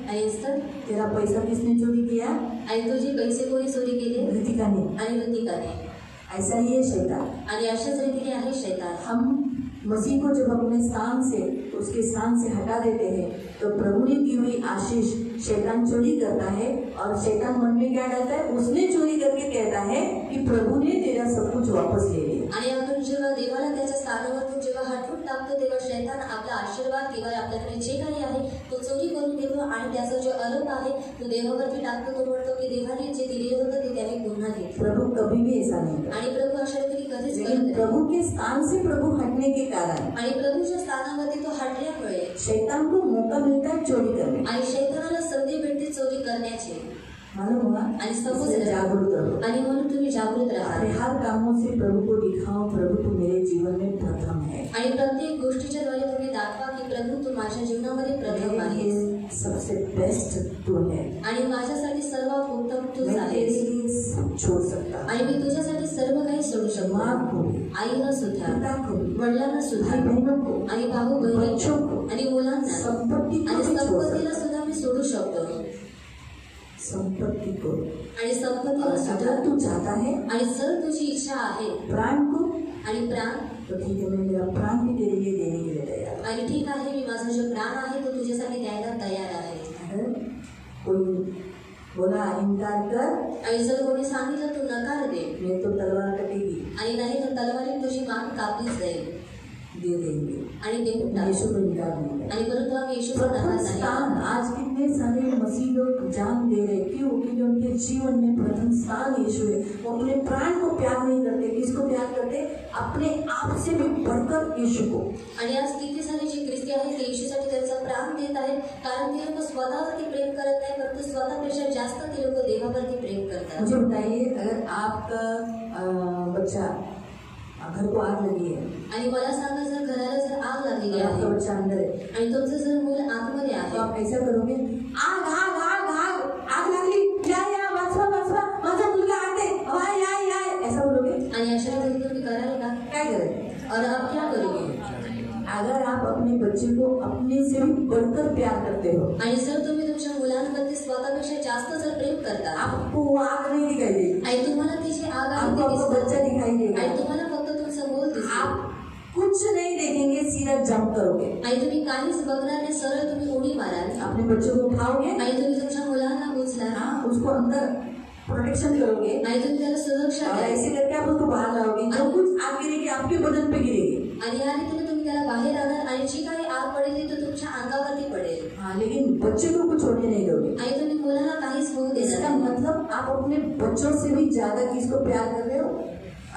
आणि इस्तर, तेरा पैसा किसने चोरी किया, आणि तुझे पैसे कोणी चोरी केले, ऋतिका ने। आणि ऋतिकाने. ऐसा ही है शैतान। आणि अशाच रीतीने आहे शैतान. हम मसीह को जब अपने स्थान से, उसके स्थान से हटा देते हैं तो प्रभु ने दी हुई आशीष शैतान चोरी करता है, और शैतान मन में क्या डालता है, उसने चोरी करके कहता है कि प्रभु ने तेरा सब कुछ वापस ले लिया। आणि आपण जेव्हा देवाला त्याच्या स्थानावरून जेव्हा हटवून टाकतो तेव्हा शैतान आपला आशीर्वाद किंवा आपल्याकडे जे काही आहे तो चोरी करून घेतो, आणि त्याचा जो आरोप आहे तो देवावरती टाकतो. तो म्हणतो की देवाने जे दिले होतं ते त्याने पुन्हा घेतलं. प्रभु कभी भी ऐसा नहीं करता। आणि प्रभू अशा रीतीने कधीच करत लेकिन नाही. प्रभु के स्थान से प्रभु हटने के कारण आणि प्रभूच्या स्थानावरती तो हटल्यामुळे शैतान को मौका मिलता है चोरी करने. आणि शैतानाला संधी भेटते चोरी करण्याची. मालूम हुआ? आणि इसलिए समजलं. जागरूक रहो. आणि म्हणून तुम्ही जागृत अपने राहा. हर कामों से प्रभु को दिखाओ, प्रभु तो मेरे जीवन में प्रथम है. आणि प्रत्येक गोष्टीच्या द्वारे तुम्ही दाखवा की प्रभू तू माझ्या जीवनामध्ये प्रथम आहेस. ये सबसे बेस्ट तू है. आणि माझ्यासाठी सर्वात उत्तम तूच मैं तेरे आहेस. लिए सब छोड़ सकता. आणि मी तुझ्यासाठी सर्व काही सोडू शकतो. माँ को, आईला सुद्धा, पिता को, वडिलांना सुद्धा, भाई बहनों को, आणि भाऊ बहिणी बच्चों को, आणि मुलांना संपत्ति को आणि भी छोड़ संपत्तीला सकता. सुद्धा मी सोडू शकतो. संपत्ति को. आणि संपत्तीला सुद्धा. अगर तू चाहता है आणि जर तुझी इच्छा आहे प्राण को, आणि प्राण, तो ठीक है, मैं मेरा प्राण भी तेरे लिए देने के लिए तैयार हूँ. आणि ठीक आहे मी माझा जो प्राण आहे तो तुझ्यासाठी द्यायला तयार आहे. अगर कोई बोला इनकार कर, आणि जर कोणी सांगितलं तू नकार दे मैं तो तलवार कटेगी, आणि नाही तर तलवारीने तुझी मान कापलीच जाईल दे देंगे. आणि देऊन टाक. यीशु को इनकार नहीं करें. आणि परंतु आम्ही येशूचा प्रथम नकार स्थान नाही. आज कितने सारे मसीह लोग जान दे रहे, क्यों? क्योंकि उनके जीवन में प्रथम स्थान यीशु है. वो अपने प्राण को प्यार नहीं करते. किसको प्यार करते? अपने आप से भी बढ़कर यीशु को. आणि आज किती सारे जे ख्रिस्ती आहेत ते येशूसाठी त्यांचा प्राण देत आहेत, कारण ते लोक स्वतःवरती प्रेम करत नाही, फक्त स्वतःपेक्षा जास्त ते लोक देवावरती प्रेम करतात. मुझे बताइए, अगर आपका बच्चा घर को आग लगी है, आणि मला सांगा जर घराला जर आग लागलेली आपका आहे बच्चा अंदर है, आणि तुमचं जर मूल आतमध्ये तो आहे, आप ऐसा करोगे, आग आग आग आग आग लागली, या या वाचवा वाचवा, माझा मुलगा आते, वाय या या, ऐसा बोलोगे? आणि अशा वेळी तुम्ही कराल का? क्या करें? और आप क्या करोगे? अगर आप अपने बच्चे को अपने से भी बढ़कर प्यार करते हो, आणि जर तुम्ही तुमच्या मुलांवरती स्वतःपेक्षा जास्त जर प्रेम करता आपको वो आग नहीं दिखाई देगी, आणि तुम्हाला तिची आग आहे आपको ते आपका दिसणार बच्चा दिखाई नाही. देगा. आणि तुम्हाला फक्त तुमचं मूल दिसणार आप कुछ नहीं देखेंगे, सीधा जंप करोगे. आणि तुम्ही काहीच बघणार नाही, सरळ तुम्ही उडी माराल अपने बच्चे को उठाओगे, आणि तुम्ही तुमच्या मुलांना उचलाल हाँ, उसको अंदर प्रोटेक्शन करोगे, आणि तुम्ही त्याला सुरक्षा और द्याल ऐसे करके आप उसको बाहर लाओगे. जो कुछ आग गिरेगी आपके बदन पे गिरेगी. आणि या रीतीने तुम्ही त्याला बाहेर आणणार आणि जी काही आग पडेल ती तो तुमच्या अंगावरती पडेल. हाँ, लेकिन बच्चे को कुछ होने नहीं दोगे. आणि तुम्ही मुलाला काहीच होऊ देणार इसका नाही. मतलब आप अपने बच्चों से भी ज्यादा किसको प्यार कर रहे हो?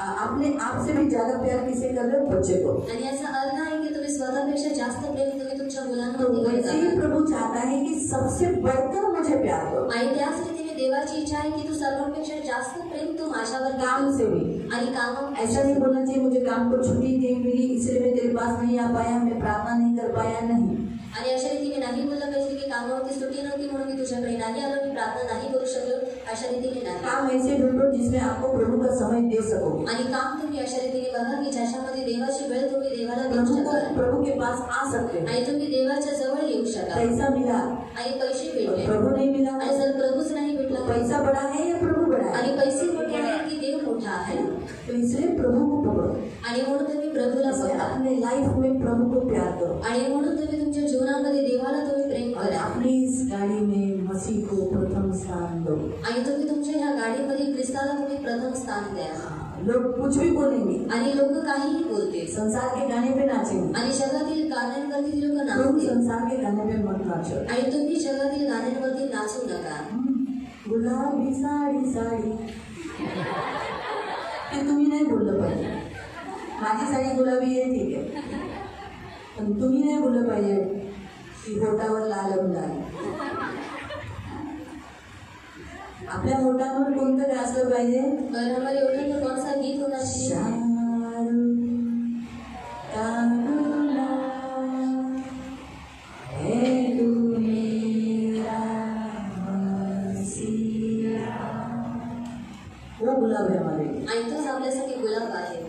अपने आप से भी ज्यादा प्यार किसे कर रहे हो? बच्चे को. आणि याचा अर्थ आहे की तुम्ही स्वतःपेक्षा जास्त प्रेम तुम्ही तुमच्या तो मुलांवरती वैसे ही करता. प्रभु चाहता है कि सबसे बढ़कर मुझे प्यार करो, आणि त्याच रीतीने देवाची इच्छा आहे की तू सर्वांपेक्षा जास्त प्रेम तू माझ्यावर काम से भी. आणि काम ऐसा नहीं बोलना चाहिए मुझे काम को छुट्टी नहीं मिली इसलिए मैं तेरे पास नहीं आ पाया, मैं प्रार्थना नहीं कर पाया. नहीं. आणि अशा रीतीने नाही बोललं पाहिजे की कामावरती सुट्टी नव्हती म्हणून मी तुझ्याकडे नाही आलो, मी प्रार्थना नाही करू शकलो. अशा रीतीने नाही. काम ऐसे ढूंढो जिसमें आपको प्रभु का समय दे सकोगे. आणि काम तुम्ही अशा रीतीने बघा की ज्याच्यामध्ये देवाची वेळ तुम्ही देवाला देऊ शकाल प्रभु के पास आ सकते हो. आणि तुम्ही देवाच्या जवळ येऊ शकाल. पैसा मिला आणि पैसे और भेटले प्रभु नहीं मिला, आणि जर प्रभूच नाही भेटला पैसा बड़ा है या प्रभु बड़ा है? आणि पैसे मोठे आहेत की देव मोठा आहे. तो इसलिए प्रभु को पकड़ो. आणि म्हणून तुम्ही प्रभूला इसलिए पकडा अपने लाइफ में प्रभु को प्यार करो. आणि म्हणून तुम्ही तुमच्या जीवनामध्ये देवाला तुम्ही प्रेम और करा. अपनी इस गाड़ी में मसीह को प्रथम स्थान दो. आणि तुम्ही तुमच्या ह्या गाडीमध्ये ख्रिस्ताला तुम्ही प्रथम स्थान द्या. लोग कुछ भी बोलेंगे, आणि लोक काहीही बोलतील संसार के गाने पे नाचेंगे, आणि जगातील गाण्यांवरती ती लोक तुम नाचतील संसार के गाने पे मत नाचो. आणि तुम्ही जगातील गाण्यांवरती नाचू नका. गुलाबी साडी साडी ते तुम्ही नाही बोललं पाहिजे. माझी साडी गुलाबी आहे ठीक आहे, पण तुम्ही नाही बोललं पाहिजे की होटावर लाल लाल. आपल्या होटावर कोणतं काय असलं पाहिजे? और हमारे होटल में कौन सा गीत होना चाहिए? शारू कारुला है तू मेरा मसीहा. वो गुलाब है हमारे. आणि तोच आपल्यासाठी गुलाब आहे.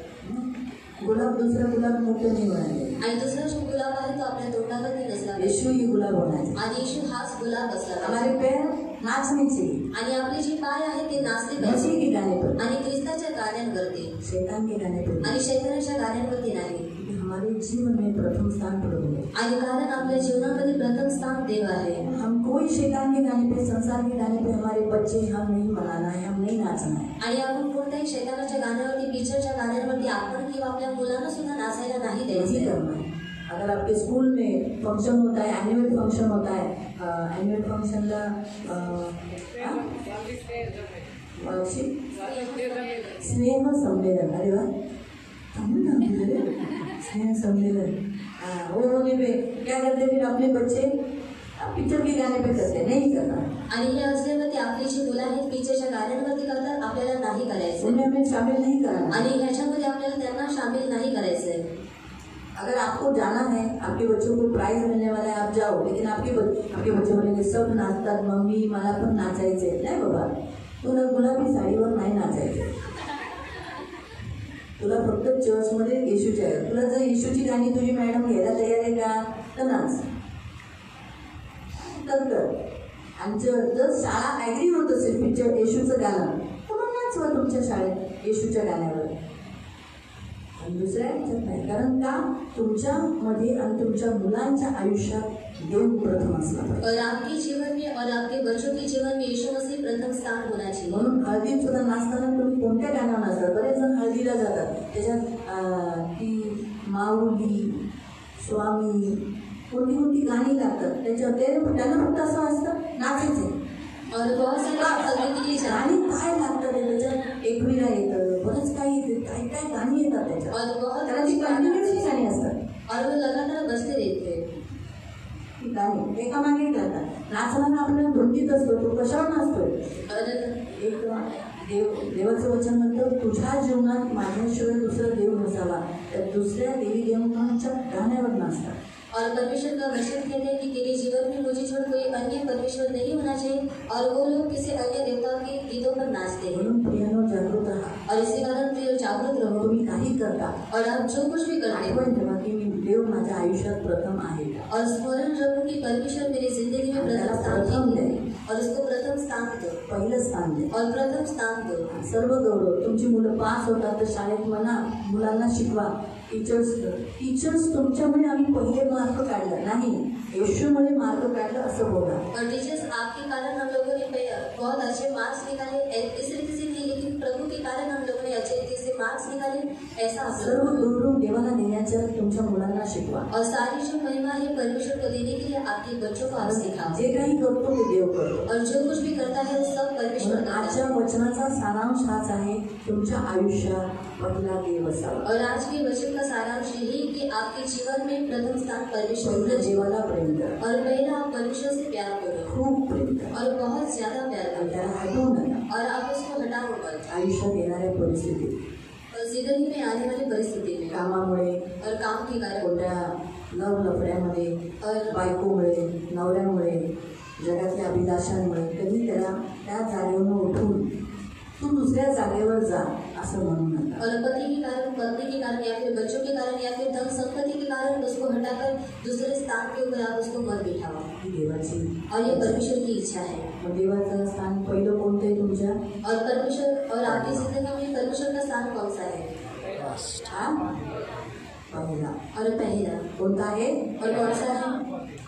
गुलाब दूसरा गुलाब मोठं नहीं बनाएंगे. आणि दुसरा जो गुलाब आहे तो आपल्या तोंडावरती नसला पाहिजे. यीशु ही गुलाब होना है. आणि येशू हाच गुलाब असला पाहिजे. हमारे पैर नाचने चाहिए आणि आपले जे पाय आहेत ते नाचले पाहिजे मसीह के गाने पर, आणि ख्रिस्ताच्या गाण्यांवरती शैतान के गाने पर. आणि शैतानाच्या गाण्यांवरती नाही. क्योंकि हमारे जीवन में प्रथम स्थान प्रभु है. आणि कारण आपल्या जीवनामध्ये प्रथम स्थान देव आहे. हम कोई शैतान के गाने पे, संसार के गाने पे हमारे बच्चे हम नहीं मनाना है, हम नहीं नाचना है. आणि आपण कोणत्याही शैतानाच्या गाण्यावरती, पिक्चरच्या गाण्यांवरती आपण किंवा आपल्या मुलांना सुद्धा नाचायला नाही नहीं द्यायचं. करना है. अगर आपके स्कूल में फंक्शन होता है, एनुअल फंक्शन होता है, एनुअल फंक्शन ला स्नेह संमेलन. अरे वाह, तमिल नाम रे स्नेह सम्मेलन। उन्होंने पे क्या करते फिर अपने बच्चे पिक्चर के गाने पे करते नहीं करना। आणि हे असल्यावर ते आपली जी मुलं आहेत पिक्चरच्या गाण्यांवरती करतात, आपल्याला नाही करायचं, उन्हें हमें शामिल नहीं करना। आणि ह्याच्यामध्ये आपल्याला त्यांना शामिल नाही करायचंय। अगर आपको जाना है, आपके बच्चों को प्राइज मिलने वाला है, आप जाओ, लेकिन आपके बच्चे बोलेंगे सब नाचतात, मम्मी मला पण नाचायचे। नाही बाबा, तुला गुलाबी साडीवर नाही नाचायचे, तुला फक्त चर्चमध्ये येशूच्या आहे। तुला जर येशूची गाणी तुझी मॅडम घ्यायला तयार आहे का तर नाच तर कर। आणि जर शाळा ॲग्री होत असेल पिक्चर येशूचं गाणं तर मग नाचवा तुमच्या शाळेत येशूच्या गाण्यावर, आणि दुसऱ्या ह्याच्यात नाही। कारण का तुमच्यामध्ये आणि तुमच्या मुलांच्या आयुष्यात देव प्रथम असला पाहिजे। और आपके जीवन में और आपके बच्चों के जीवन में यीशु मसीह प्रथम स्थान होना चाहिए। म्हणून हळदीत सुद्धा नाचताना तुम्ही कोणत्या गाण्यावर नाचतात? बरेच जण हळदीला जातात, त्याच्यात ती माऊली स्वामी कोणती कोणती गाणी लागतात, त्याच्यावर त्यांना फक्त असं असतं नाचायचं। और बहुत सारे संगीत के गाणी काय लागतात त्याच्यात, एकविरा येतं, बरंच काही काय काय गाणी येतात त्याच्यात, और बहुत कारण ती कंटिन्युअसली गाणी असतात और वो लगातार बजते रहते हैं। ती गाणी एकामागे एक लागतात। नाचताना आपल्याला धुंदीत असतो, तो कशावर नाचतोय? एक देवाचं वचन म्हणतं तुझ्या जीवनात माझ्याशिवाय दुसरा देव नसावा, तर दुसऱ्या देवी देवतांच्या गाण्यावर नाचतात। और परमेश्वर का वचन कहते हैं कि तेरे जीवन में मुझे छोड़ कोई अन्य परमेश्वर नहीं होना चाहिए, और वो लोग किसी अन्य देवता के गीतों पर नाचते हैं। म्हणून प्रियानो जागृत रहा, और इसी कारण प्रिय जागृत रहो। तुम्ही काही करता और आप जो कुछ भी करते हो आठवण ठेवा की मी देव माझ्या आयुष्यात प्रथम आहे, और स्मरण रखो कि परमेश्वर मेरी जिंदगी में प्रथम स्थान है, और उसको प्रथम स्थान दो, पहिलं स्थान दे और प्रथम स्थान दो। सर्व गौरव। तुमची मुलं पास होतात तर शाळेत म्हणा, मुलांना शिकवा। टीचर्स तुमच्यामुळे आम्ही पहिले मार्क काढलं नाही, येशूमुळे मार्क काढलं असं बोला। और टीचर्स आपके कारण हम लोगों ने बहुत अच्छे मार्क्स निकाले, इस रीति से नहीं, लेकिन प्रभु के कारण हम लोगों ने अच्छे रीति से मार्क्स निकाले, ऐसा आप सर्व गौरव देवाला देण्याचं तुमच्या मुलांना शिकवा। और सारी जो महिमा है परमेश्वर को देने के लिए आपके बच्चों को आप सिखाओ। जे काही करतो ते देव करतो, और जो कुछ भी करता है वो सब परमेश्वर करता है। आजच्या वचनाचा सारांश हाच आहे, तुमच्या आयुष्यात पहिला देव असावा। और आज के वचन का सारांश यही है कि आपके जीवन में प्रथम स्थान परमेश्वर पहिलं का, देवाला प्रेम करा, और पहला आप परमेश्वर से प्यार करो, खूप प्रेम करा, और बहुत ज्यादा प्यार आणि करो, त्याला हटवू नका। और आप उसको हटाओ मत। आयुष्यात येणाऱ्या परिस्थितीत, और जिंदगी में आने वाली परिस्थिति में, कामामुळे, और काम के कारण, कोणत्या लव लफड्यामध्ये, और बायकोमुळे, नवऱ्यामुळे, जगातल्या अभिलाषांमुळे कधी त्याला त्या जागेवरून उठून तू दुसऱ्या जागेवर जा असं म्हणू नका। और पति के कारण, पत्नी के कारण, या फिर बच्चों के कारण, या फिर धन संपत्ति के कारण उसको हटाकर दूसरे स्थान के ऊपर आप उसको मत बिठाओ। ही देवाची, और ये परमेश्वर की इच्छा है। मग देवाचं स्थान पहिलं कोणतं आहे तुमच्या? और परमेश्वर, और आपकी जिंदगी में परमेश्वर का स्थान कौन सा है? हा पहिला। और पहला कोणता आहे? और कौन सा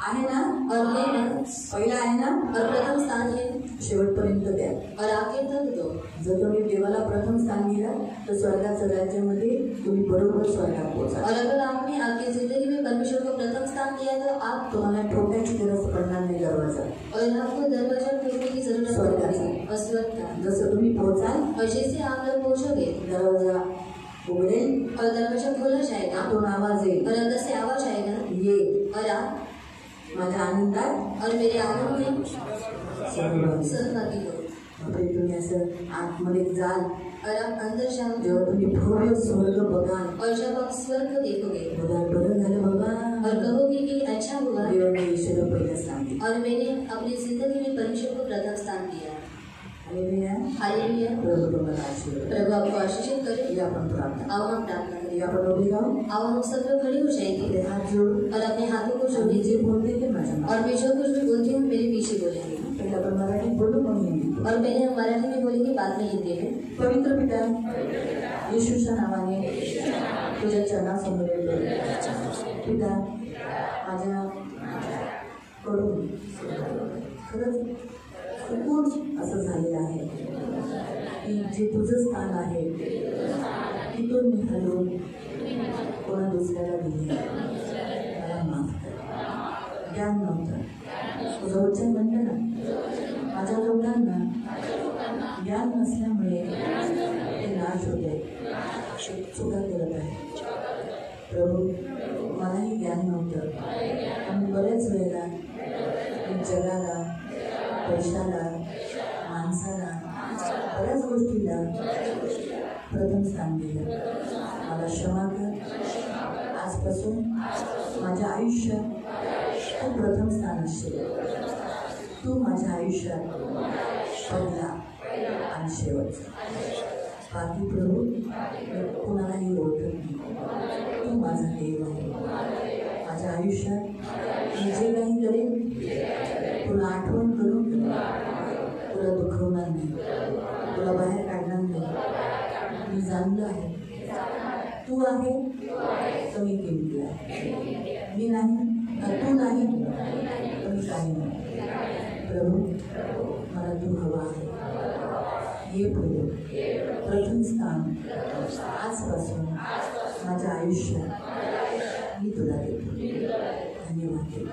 आहे ना? और है ना? पहिला आहे ना? और प्रथम स्थान है, शेवटपर्यंत द्या। और आखिर तक दो। जर तुम्ही देवाला प्रथम स्थान दिलं तर स्वर्गाच्या राज्यामध्ये तुम्ही बरोबर स्वर्गात पोहोचाल। और अगर आपने आपकी जिंदगी में परमेश्वर को प्रथम स्थान दिया तो आप, तुम्हाला ठोक्याची गरज पडणार नाही दरवाजा, और आपको दरवाजा खोलने की जरूरत स्वर्ग का। पड़ेगी, और स्वर्ग का। जसं तुम्ही पोहोचाल और जैसे आप लोग पहुंचोगे दरवाजा उघडेल, और दरवाजा खोला जाएगा, आतून आवाज येईल, और अंदर से आवाज आएगा, ये और आप माझ्या आनंदात और मेरे आनंद में सहभागी। सहभागी हो। बापरे, तुम्ही असं आतमध्ये जाल, और आप अंदर जाओ, जेव्हा तुम्ही भव्य स्वर्ग बघाल, और जब आप स्वर्ग को देखोगे बघाल बरं झालं बाबा, और कहोगे कि अच्छा हुआ, देवाने ईश्वर पहिलं स्थान दिलं। और मैंने अपनी जिंदगी में परमेश्वर को प्रथम स्थान दिया। हालेलुया। हालेलुया। प्रभु तुम्हाला आशीर्वाद प्रभु आपको आशीषित करे। ये आपण प्रार्थना, आओ हम प्रार्थना करें। ये आपण उभे राहू, आओ हम सब लोग खड़े हो जाएंगे आपले हात जोडू, और अपने हाथों को आणि जोड़ जे लीजिए, बोलते ते माझ्या मागे। और मैं जो कुछ भी बोलती हूँ मेरे पीछे बोलेंगे। पहिले आपण मराठीत बोलू, मग हिंदीत बोलू। और पहले हम मराठी में बोलेंगे, बाद में हिंदी में। पवित्र पिता, येशूच्या नावाने तुझ्या चरणासमोर येतो पिता, माझ्या कडून खरंच चुकून असं झालेलं आहे की जे तुझं स्थान आहे तिथून मी हलवून कोणा दुसऱ्याला दिले, मला माफ कर। ज्ञान नव्हतं, तुझं वचन म्हणतं ना, माझ्या लोकांना ज्ञान नसल्यामुळे ते नाश नाश होते चुका करत आहे. प्रभू मलाही ज्ञान नव्हतं आणि बऱ्याच वेळेला जगाला, पैशाला, माणसाला, बऱ्याच गोष्टीला प्रथम स्थान दिलं. मला क्षमा कर. आजपासून माझ्या आयुष्यात तू प्रथम स्थान असशील. तू माझ्या आयुष्यात पहिला आणि शेवटचा. बाकी प्रभू मी कुणालाही ओळखत नाही. तू माझा देव आहे. माझ्या आयुष्यात मी जे काही करेन तुला आठवण करून तुला दुखवणार नाही, तुला बाहेर काढणार नाही. मी जाणलं आहे तू आहे तर मी किमती आहे. मी नाही तू नाही तर मी काही नाही. प्रभू मला तू हवा आहे. हे प्रभू प्रथम स्थान आजपासून माझ्या आयुष्यात मी तुला देतो. धन्यवाद देतो.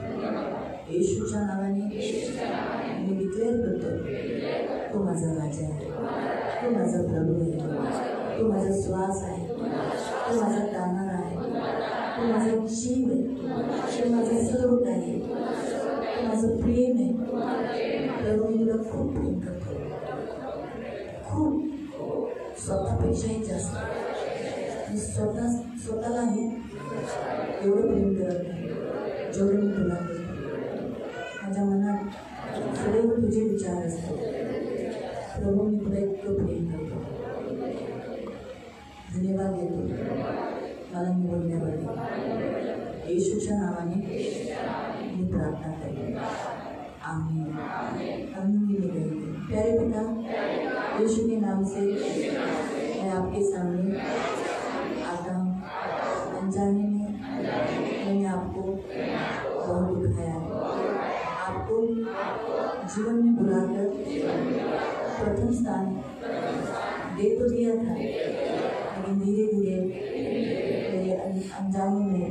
येशूच्या नावाने मी डिक्लेअर करतो तू माझा राजा आहे, तू माझा प्रभू आहे, तू माझा श्वास आहे, तू माझा तारणारा आहे, तू माझा जीव आहे, तू माझं सर्व काही आहे, तू माझं प्रेम आहे. प्रभू मी तुला खूप प्रेम करतो, खूप, स्वतःपेक्षाही जास्त. मी स्वतःलाही एवढं प्रेम करत नाही जेवढं मी तुला करतो. माझ्या मनात सदैव तुझे विचार असतात. प्रभू मी तुला इतकं प्रेम करतो. धन्यवाद देतो मला निवडण्याबद्दल. येशूच्या नावाने मी प्रार्थना करते. आमीन. आमीन. प्यारे पिता, यीशु के नाम से मैं आपके सामने आता हूँ. अनजाने में मैंने आपको बहुत दुखाया है. आपको जीवन में बुलाकर प्रथम स्थान दे तो दिया था, लेकिन धीरे धीरे मेरे अनजाने में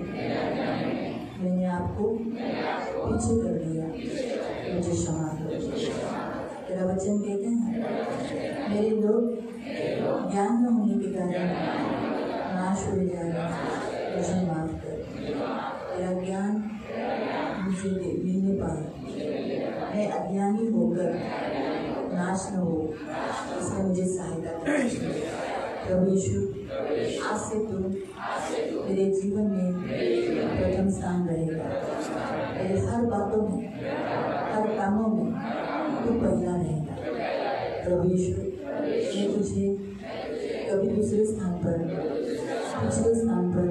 मैंने आपको पीछे कर दिया. मुझे क्षमा करो. तेरा वचन कहते हैं मेरे लोग ज्ञान न होने के कारण नाश हो जाएगा. मुझे माफ कर. तेरा ज्ञान मुझे मिलने पाए. मैं अज्ञानी होकर नाश न हो, इसमें मुझे सहायता कर. प्रभु यीशु, आज से तू मेरे जीवन में प्रथम स्थान रहेगा. मेरे हर बातों में, हर कामों में तू पहला रहेगा. प्रभु यीशु, मैं तुझे कभी दूसरे स्थान पर, पिछले स्थान पर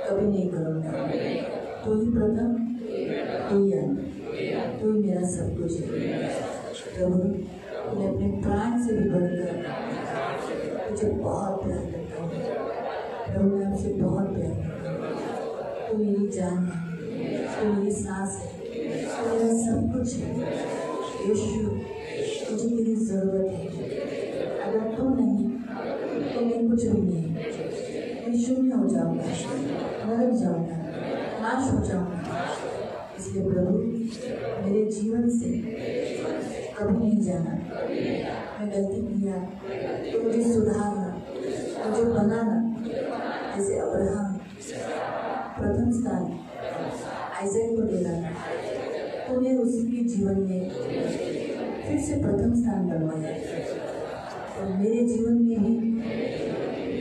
कभी नहीं करूँगा. तू ही प्रथम, तू ही अंत, तू ही मेरा सब कुछ है. प्रभु मैं अपने प्राण से भी बढ़कर तुझे बहुत प्यार करता हूँ. प्रभु मैं आपसे बहुत प्यार करता हूँ. तू मेरी जान है, तू मेरी सांस है, तू मेरा सब कुछ है. यीशु, मुझे तेरी ज़रूरत है. अगर तू नहीं तो मैं कुछ भी नहीं. मैं शून्य हो जाऊँगा, नरक जाऊँगा, नाश हो जाऊँगा. इसलिए प्रभु मेरे जीवन से कभी नहीं जाना. मैं गलती किया तो मुझे सुधारना, मुझे बनाना. जैसे अब्राहम प्रथम स्थान आइजैक को देना, तूने उसके जीवन में फिर से प्रथम स्थान बनवाया. और मेरे जीवन में भी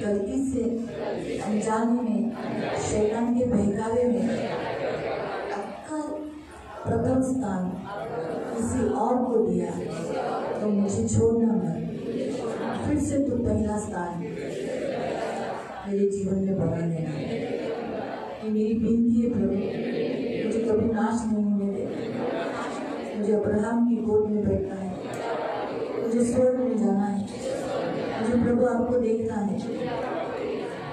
गलती से, अनजाने में, शैतान के बहकावे में अक्सर प्रथम स्थान किसी और को दिया. तो मुझे छोड़ना मत. फिर से तू पहला स्थान मेरे जीवन में बना लेना. ये मेरी विनती है प्रभु. मुझे कभी नाश नहीं होने दे. मुझे अब्राहम की गोद में बैठना है. मुझे स्वर्ग में जाना है. मुझे प्रभु आपको देखना है,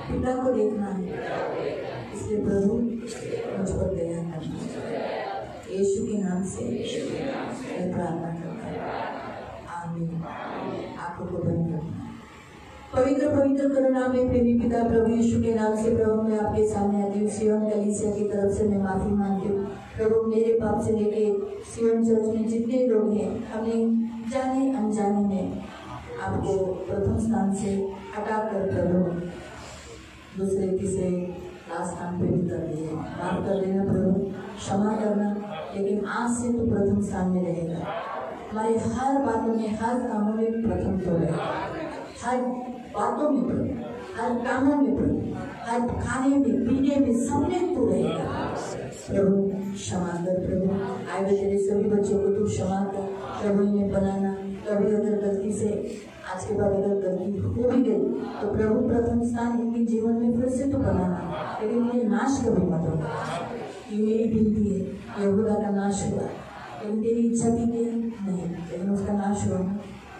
पिता को देखना है. इसलिए प्रभु मुझ पर दया करना. यीशु के नाम से मैं प्रार्थना करता हूँ. आमीन. आंखों को बंद करना. पवित्र पवित्र करुणा में प्रेमी पिता प्रभु यीशु के नाम से प्रभु मैं आपके सामने आती हूँ. सियोन कलीसिया की तरफ से मैं माफी मांगती हूँ. प्रभु मेरे पाप से लेके सियोन चर्च में जितने लोग हैं, हमने जाने अनजाने में आपको प्रथम स्थान से हटाकर प्रभु दूसरे तीसरे लास्ट स्थान पे भी कर दिए। माफ कर देना प्रभु, क्षमा करना, लेकिन आज से तो प्रथम स्थान में रहेगा। हमारे हर बातों में, हर कामों में प्रथम तो रहेगा। हर बातों में प्रभु, हर कामों में प्रभु, हर खाने में, पीने में, सब में तू रहेगा। प्रभु क्षमा कर प्रभु, आए हुए तेरे सभी बच्चों को तू क्षमा कर प्रभु। इन्हें बनाना कभी अगर गलती से आज के बाद अगर गलती हो भी गई तो प्रभु प्रथम स्थान इनके जीवन में फिर से तो बनाना, लेकिन ये नाश कभी मत होगा। ये मेरी विनती है। यहूदा का नाश हुआ, लेकिन तेरी इच्छा की नहीं, लेकिन उसका नाश हुआ।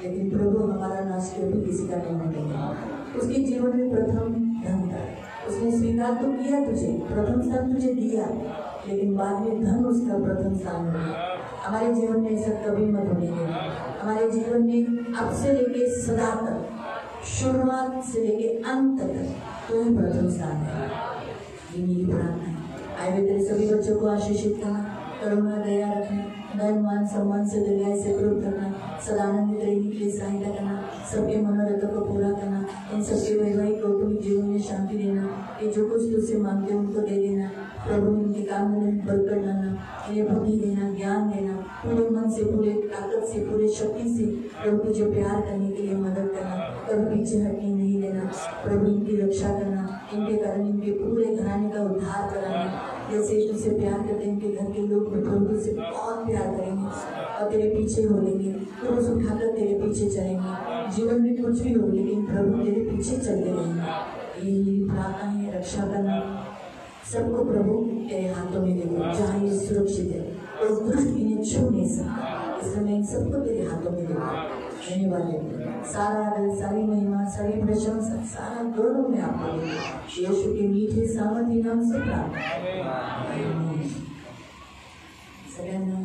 लेकिन प्रभु हमारा नाश कभी किसी का नहीं होगा। उसके जीवन में प्रथम धन था, उसने स्वीकार तो किया तुझे, प्रथम स्थान तुझे दिया, लेकिन बाद में धन उसका प्रथम स्थान हो गया। हमारे जीवन में ऐसा कभी मत होने देना। हमारे जीवन में अब से लेके सदा तक, शुरुआत से लेके अंत तक तो ही प्रथम स्थान है। ये मेरी प्रार्थना है। आए हुए तेरे सभी बच्चों को आशीषित करना, करुणा दया रखना, धन मान सम्मान से दीर्घायु से पूर्ण करना, सदानंदित रहने के लिए सहायता करना, सबके मनोरथों को पूरा करना, इन सबके वैवाहिक कौटुंबिक जीवन में शांति देना, ये जो कुछ तुझसे मांगते उनको दे देना। प्रभु इनके काम में बरकत डालना, इन्हें बुद्धि देना, ज्ञान देना, पूरे मन से, पूरे ताकत से, पूरे शक्ति से प्रभु तुझे प्यार करने के लिए मदद करना, कभी पीछे हटने नहीं देना। प्रभु इनकी रक्षा करना, इनके कारण इनके पूरे घराने का उद्धार कराना। जैसे तुझसे प्यार करते हैं इनके घर के लोग भी प्रभु तुझसे बहुत प्यार करेंगे और तेरे पीछे हो लेंगे, क्रूस उठाकर तेरे पीछे चलेंगे। जीवन में कुछ भी हो लेकिन प्रभु तेरे पीछे चलते रहेंगे। ये प्रार्थना है। रक्षा करना सबको प्रभु तेरे हाथों में दे दो, जहाँ ये सुरक्षित है और दुष्ट इन्हें छू नहीं सकता, इसलिए मैं इन सबको तेरे हाथों में दे दूँ। धन्यवाद है। सारा आदर, सारी महिमा, सारी प्रशंसा, सारा गौरव में आपको दूँ। यीशु के मीठे सामर्थ्य नाम से प्रार्थना। सगळ्यांना